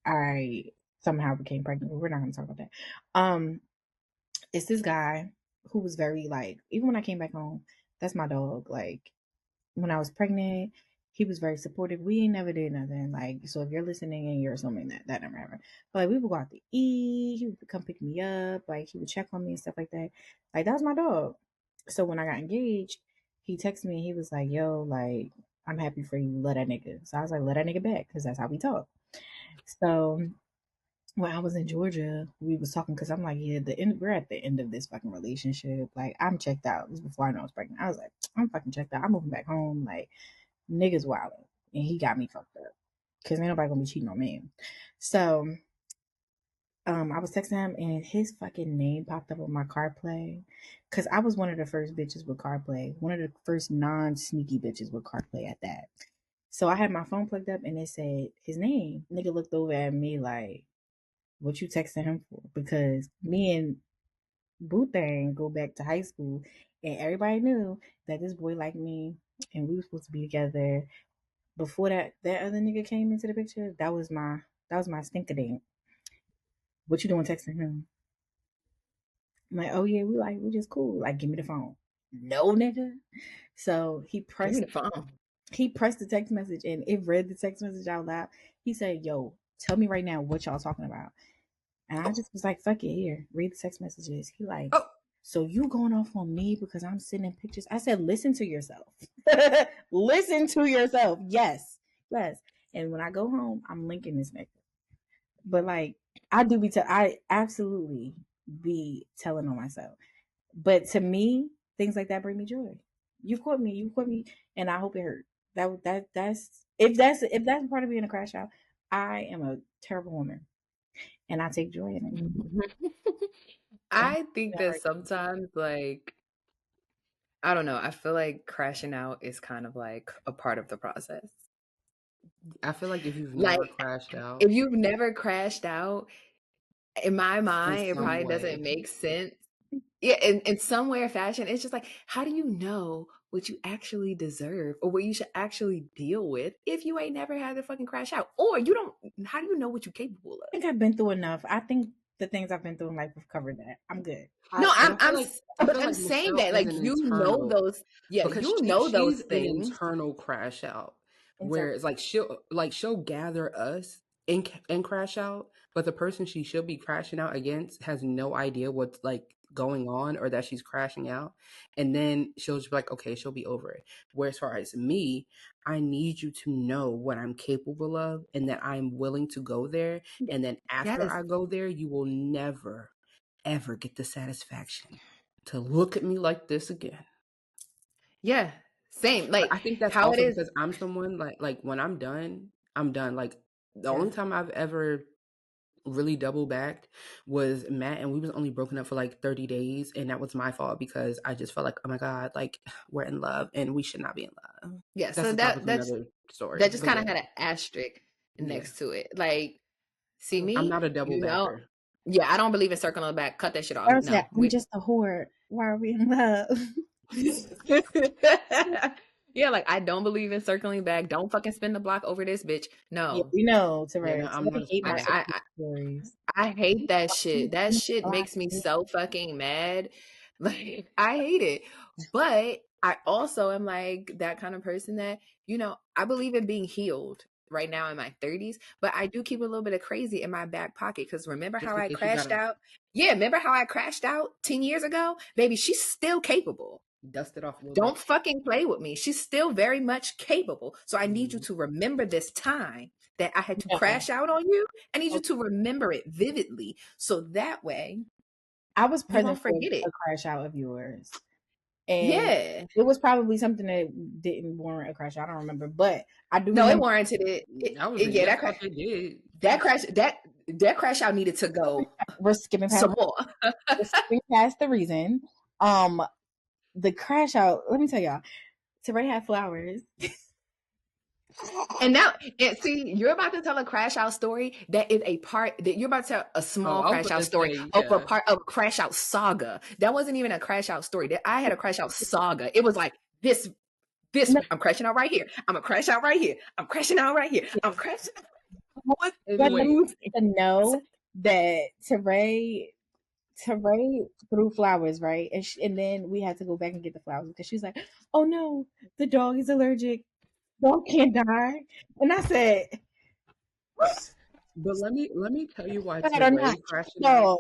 I somehow became pregnant. We're not gonna talk about that. It's this guy who was very like even when I came back home, that's my dog. Like when I was pregnant, he was very supportive. We ain't never did nothing. Like, so if you're listening and you're assuming that never happened. But like we would go out to eat, he would come pick me up, like he would check on me and stuff like that. Like that was my dog. So when I got engaged, he texted me and he was like, yo, like, I'm happy for you, love that nigga. So I was like, let that nigga back, because that's how we talk. So when I was in Georgia, we was talking because I'm like, yeah, we're at the end of this fucking relationship. Like, I'm checked out. This is before I know I was pregnant. I was like, I'm fucking checked out. I'm moving back home. Like, niggas wildin', and he got me fucked up because ain't nobody gonna be cheating on me. So, I was texting him, and his fucking name popped up on my CarPlay because I was one of the first bitches with CarPlay, one of the first non-sneaky bitches with CarPlay at that. So I had my phone plugged up, and it said his name. Nigga looked over at me like, "What you texting him for?" Because me and Boo Thang go back to high school, and everybody knew that this boy liked me, and we were supposed to be together. Before that other nigga came into the picture, that was my stinker. What you doing texting him? I'm like, oh yeah, we just cool. Like, give me the phone. No, nigga. So Give me the phone. he pressed the text message, and it read the text message out loud. He said, yo, tell me right now what y'all talking about. And I just was like, fuck it, here, read the text messages. He like, so you going off on me because I'm sending pictures? I said, listen to yourself. Listen to yourself. Yes. Yes. And when I go home, I'm linking this nigga. But like, I absolutely be telling on myself. But to me, things like that bring me joy. You caught me, and I hope it hurt. That's if that's part of being a crash out, I am a terrible woman, and I take joy in it. I think that sometimes, like, I don't know, I feel like crashing out is kind of like a part of the process. I feel like if you've Like, never crashed out, if you've never crashed out, in my mind, it probably way. doesn't make sense. Yeah, in some way or fashion, it's just like, how do you know what you actually deserve or what you should actually deal with if you ain't never had to fucking crash out? Or you don't, how do you know what you're capable of? I think I've been through enough. I think the things I've been through in life have covered that. I'm good. No, I'm saying Michelle that, is like, an you know internal, those, yeah, because you know those she's an things. internal crash out, where it's like she'll gather us and crash out, but the person she should be crashing out against has no idea what's like going on or that she's crashing out, and then she'll just be like, okay, she'll be over it. Where as far as me, I need you to know what I'm capable of and that I'm willing to go there, and then after I go there, you will never ever get the satisfaction to look at me like this again. Yeah, same. Like, but I think that's how also it is. because I'm someone like when I'm done, I'm done. Like the only time I've ever really double backed was Matt, and we was only broken up for like 30 days, and that was my fault because I just felt like, oh my god, like we're in love and we should not be in love. Yeah, That's so the topic of another story. that just kind of had an asterisk next to it. Like, see me, I'm not a double backer. Yeah, I don't believe in circling back. Cut that shit off. No, I'm just a whore. Why are we in love? Yeah, like, I don't believe in circling back. Don't fucking spin the block over this bitch. No. Yeah, we know, Ciara. Yeah, no, I hate that shit. That shit makes me so fucking mad. Like, I hate it. But I also am like that kind of person that, I believe in being healed right now in my 30s, but I do keep a little bit of crazy in my back pocket because remember how I crashed out? Yeah, remember how I crashed out 10 years ago? Baby, she's still capable. Dust it off a little Don't bit. fucking play with me. She's still very much capable. So I need you to remember this time that I had to crash out on you. I need you to remember it vividly. So that way, I was present for a crash out of yours. And yeah, it was probably something that didn't warrant a crash out. I don't remember, but I do. No, it warranted it. That crash out needed to go. We're skipping past some more. We're skipping past the reason. The crash out. Let me tell y'all. Ciara had flowers. And now, see, you're about to tell a crash out story that is a part that you're about to tell a small crash out story of a part of crash out saga. That wasn't even a crash out story. That I had a crash out saga. It was like this. No. I'm crashing out right here. I'm gonna crash out right here. I'm crashing out right here. I'm crashing. What? But to know that Ciara threw flowers, right? And then we had to go back and get the flowers because she was like, "Oh no, the dog is allergic. Dog can't die." And I said, "But let me tell you why Ciara crashing out."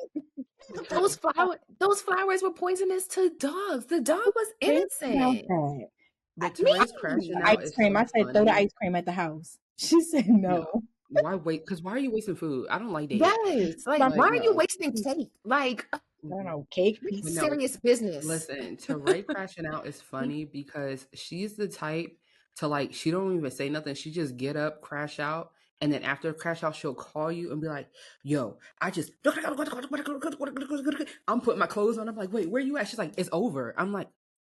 Those flowers were poisonous to dogs. The dog was innocent. But Ciara's crashing out ice cream. I said, "Throw the ice cream at the house." She said, "No." Why wait? Because why are you wasting food? I don't like that. Yes. Like, why are you wasting cake? Like, I don't know, cake. Serious business. Listen, Ciara crashing out is funny because she's the type to like, she don't even say nothing. She just get up, crash out. And then after crash out, she'll call you and be like, yo, I just, I'm putting my clothes on. I'm like, wait, where you at? She's like, it's over. I'm like,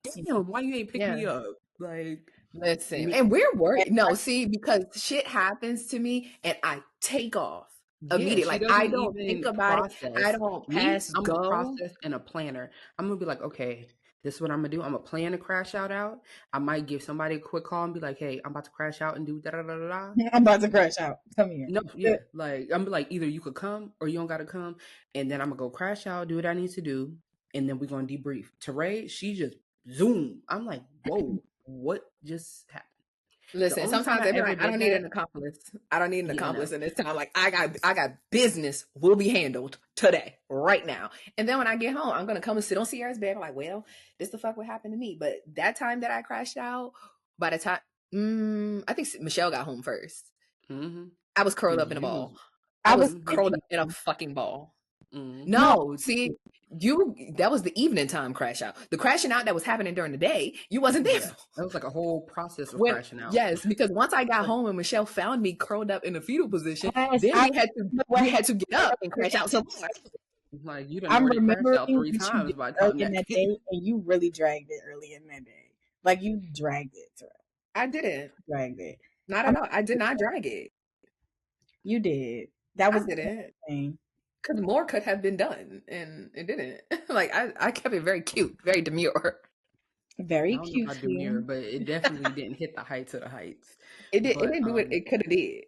damn, why you ain't pick me up? Like, listen, and we're worried. No, see, because shit happens to me and I take off immediately. she Like, doesn't I don't think even about process. it. I don't Me, pass I'm a go. process and a planner. I'm gonna be like, okay, this is what I'm gonna do. I'm gonna plan to crash out. I might give somebody a quick call and be like, hey, I'm about to crash out and do da da da da. I'm about to crash out. Come here. No, yeah, like I'm like, either you could come or you don't gotta come, and then I'm gonna go crash out, do what I need to do, and then we're gonna debrief. Teray, she just zoom. I'm like, whoa, what just happened? Listen, sometimes they be like, I don't need an accomplice. I don't need an accomplice in this time. Like, I got business will be handled today, right now. And then when I get home, I'm gonna come and sit on Ciara's bed. I'm like, well, this the fuck what happened to me. But that time that I crashed out, by the time I think Michelle got home 1st. Mm-hmm. I was curled up in a ball. I was curled up in a fucking ball. Mm-hmm. No, see, that was the evening time crash out. The crashing out that was happening during the day, you wasn't there. Yeah, that was like a whole process of crashing out. Yes, because once I got home and Michelle found me curled up in a fetal position, then we had to get up and crash out. So like, you done already crashed out 3 times by the time in that day, and you really dragged it early in that day. Like, you dragged it. I didn't drag it. Not at all. I did not drag it. You did. That was the thing. Because more could have been done, and it didn't. Like, I kept it very cute, very demure. Very cute. Demure, but it definitely didn't hit the heights of the heights. It didn't do what it could have did.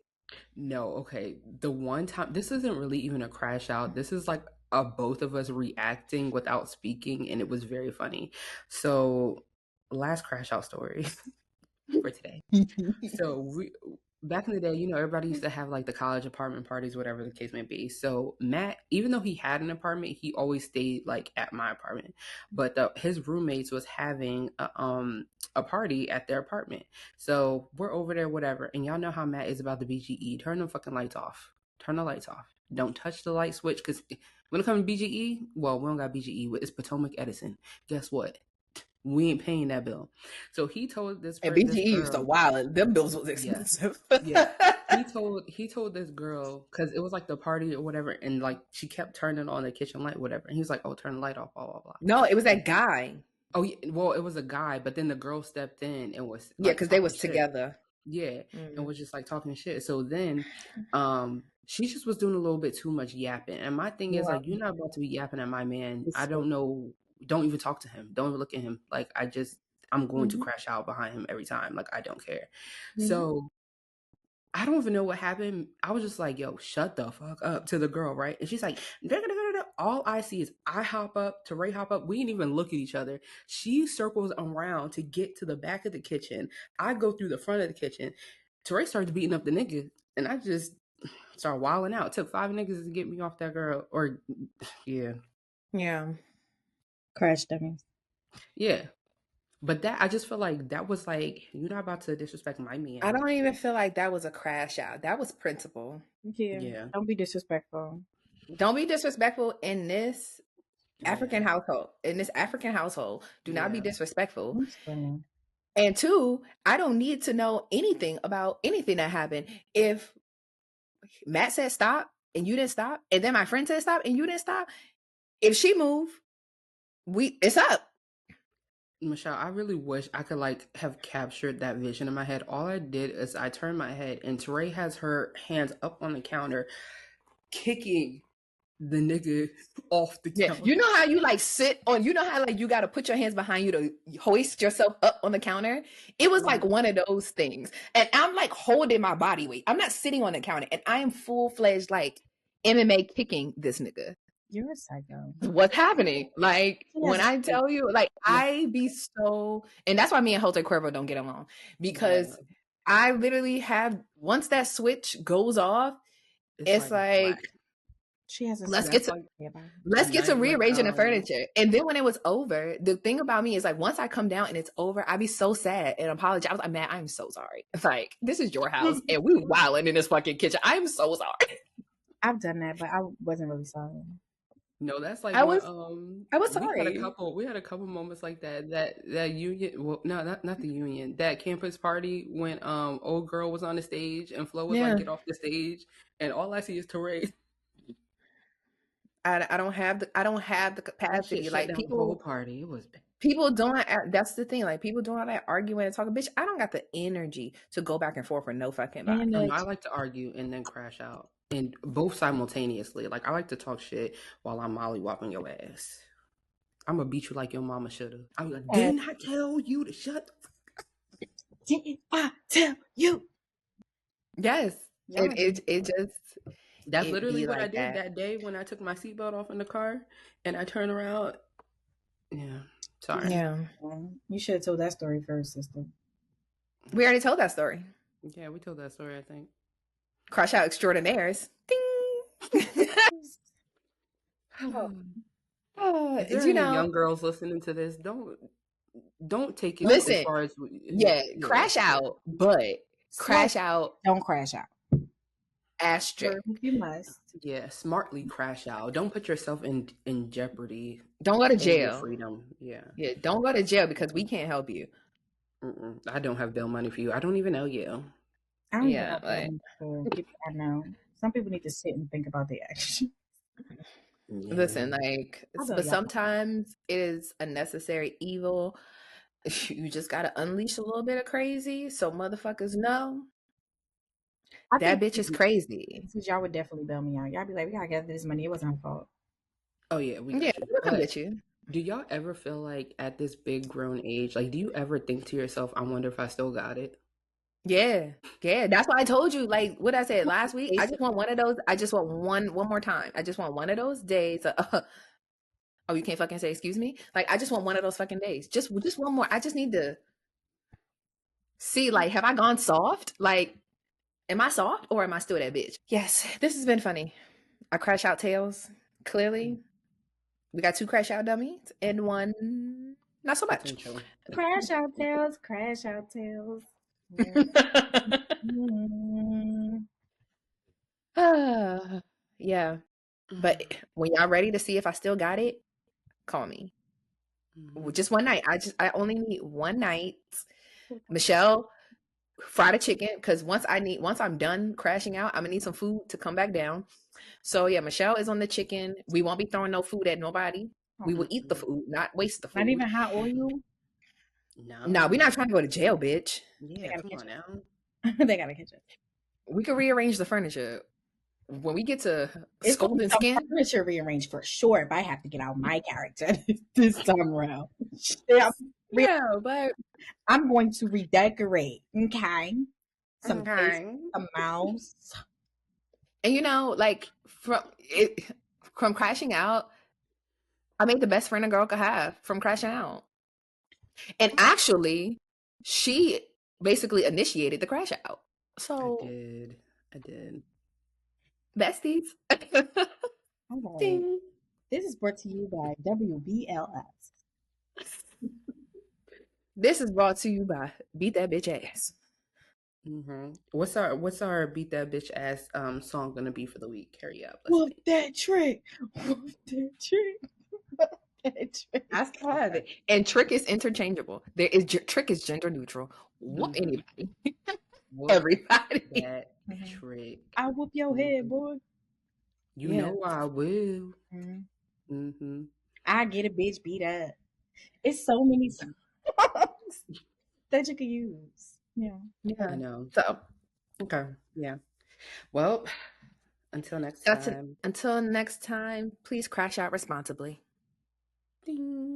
No, okay. The one time, this isn't really even a crash out. This is like both of us reacting without speaking, and it was very funny. So, last crash out story for today. So back in the day, everybody used to have like the college apartment parties, whatever the case may be. So Matt, even though he had an apartment, he always stayed like at my apartment. But his roommates was having a party at their apartment. So we're over there, whatever. And y'all know how Matt is about the BGE. Turn the fucking lights off. Turn the lights off. Don't touch the light switch, because when it comes to BGE, well, we don't got BGE. It's Potomac Edison. Guess what? We ain't paying that bill. So he told this person. And BGE used to wild. Them bills was expensive. Yeah. He told this girl, because it was like the party or whatever, and like she kept turning on the kitchen light, whatever. And he was like, oh, turn the light off, blah, blah, blah. No, it was that guy. Oh, yeah, well, it was a guy, but then the girl stepped in and was like, because they was together. Yeah. And was just like talking shit. So then she just was doing a little bit too much yapping. And my thing is, like, you're not about to be yapping at my man. I don't know. Don't even talk to him. Don't even look at him. Like, I'm going to crash out behind him every time. Like, I don't care. So I don't even know what happened. I was just like, yo, shut the fuck up to the girl, right? And she's like, all I see is I hop up, Teray hop up. We didn't even look at each other. She circles around to get to the back of the kitchen. I go through the front of the kitchen. Teray started beating up the nigga. And I just started wilding out. It took 5 niggas to get me off that girl. Or, yeah. Yeah. Crash dummies. Yeah. But I just feel like that was like, you're not about to disrespect my man. I don't even feel like that was a crash out. That was principle. Yeah. Don't be disrespectful. Don't be disrespectful in this African household. In this African household, do not be disrespectful. And 2, I don't need to know anything about anything that happened. If Matt said stop and you didn't stop, and then my friend said stop and you didn't stop, if she moved, it's up. Michelle, I really wish I could like have captured that vision in my head. All I did is I turned my head and Teray has her hands up on the counter, kicking the nigga off the counter. You know how you like sit on, you know how like you got to put your hands behind you to hoist yourself up on the counter? It was like one of those things. And I'm like holding my body weight. I'm not sitting on the counter, and I am full-fledged like MMA kicking this nigga. You're a psycho. What's happening? Like, when I tell you, like, I be so, and that's why me and Jose Cuervo don't get along, because I literally have, once that switch goes off, it's like she has a let's get to rearranging the furniture. And then when it was over, the thing about me is like, once I come down and it's over, I be so sad and apologize. I was like, man, I'm so sorry. Like, this is your house and we wilding in this fucking kitchen. I'm so sorry. I've done that, but I wasn't really sorry. No, that's like I when was sorry. we had a couple moments like that. That union, well, no, not the union. That campus party when old girl was on the stage and Flo was like, Yeah. get off the stage, and all I see is Teray. I don't have the That shit capacity. shut Like down the whole party. It was bad. people doing that's the thing. Like people doing all that arguing and talking, bitch. I don't got the energy to go back and forth for no fucking body. And I like to argue and then crash out, and both simultaneously. Like I like to talk shit while I'm mollywopping your ass. I'm gonna beat you like your mama should have. I'm like, didn't I tell you to shut the fuck up? Didn't I tell you? Yes. And it just That's it literally be what I like did that. that day when I took my seatbelt off in the car and I turned around. Yeah. Sorry. Yeah. You should have told that story first, sister. We already told that story. Yeah, we told that story, I think. Crash out extraordinaires. Ding. If there are any young girls listening to this, don't take it listen, as far as crash out, but crash out. Don't crash out. Asterisk. You must. Yeah, smartly crash out. Don't put yourself in jeopardy. Don't go to jail. Your freedom. Yeah. Yeah, don't go to jail because we can't help you. I don't have bail money for you. I don't even know you. I don't even have bail money for people I know. Some people need to sit and think about their actions. Yeah. Listen, like, but sometimes it is a necessary evil. You just gotta unleash a little bit of crazy so motherfuckers know that bitch is crazy. Y'all would definitely bail me out. Y'all be like, we gotta get this money. It wasn't her fault. Oh yeah, we got you. We'll come get you. Do y'all ever feel like at this big grown age, like, do you ever think to yourself, I wonder if I still got it? Yeah. That's why I told you, like what I said last week. I just want one of those. I just want one more time. I just want one of those days. Oh, you can't fucking say excuse me? Like, I just want one of those fucking days. Just one more. I just need to see, like, have I gone soft? Like, am I soft or am I still that bitch? Yes, this has been funny. I crash out tails. Clearly, we got 2 crash out dummies and 1 not so much. Crash out tails. Crash out tails. Yeah. But when y'all ready to see if I still got it, call me. Just one night. I only need one night. Michelle, fry the chicken, because once I'm done crashing out, I'm gonna need some food to come back down. So yeah, Michelle is on the chicken. We won't be throwing no food at nobody. We will eat the food, not waste the food. Not even hot oil? No, we're not trying to go to jail, bitch. Yeah, come on now. They got a kitchen. We can rearrange the furniture. When we get to Golden Skin, furniture rearranged for sure. If I have to get out my character this time around, but I'm going to redecorate. Okay, some mouse. And like from crashing out, I made the best friend a girl could have from crashing out. And actually, she basically initiated the crash out. So I did. Besties. All right. This is brought to you by WBLS. This is brought to you by Beat That Bitch Ass. What's our Beat That Bitch Ass song gonna be for the week? Hurry up. Whoop that trick. Whoop that trick. I still have it. And trick is interchangeable. Trick is gender neutral. Whoop anybody. Everybody. That trick. I whoop your head, boy. You know I will. I get a bitch beat up. It's so many songs that you can use. Yeah. I know. So, okay. Yeah. Well, until next time. Until next time, please crash out responsibly. Ding.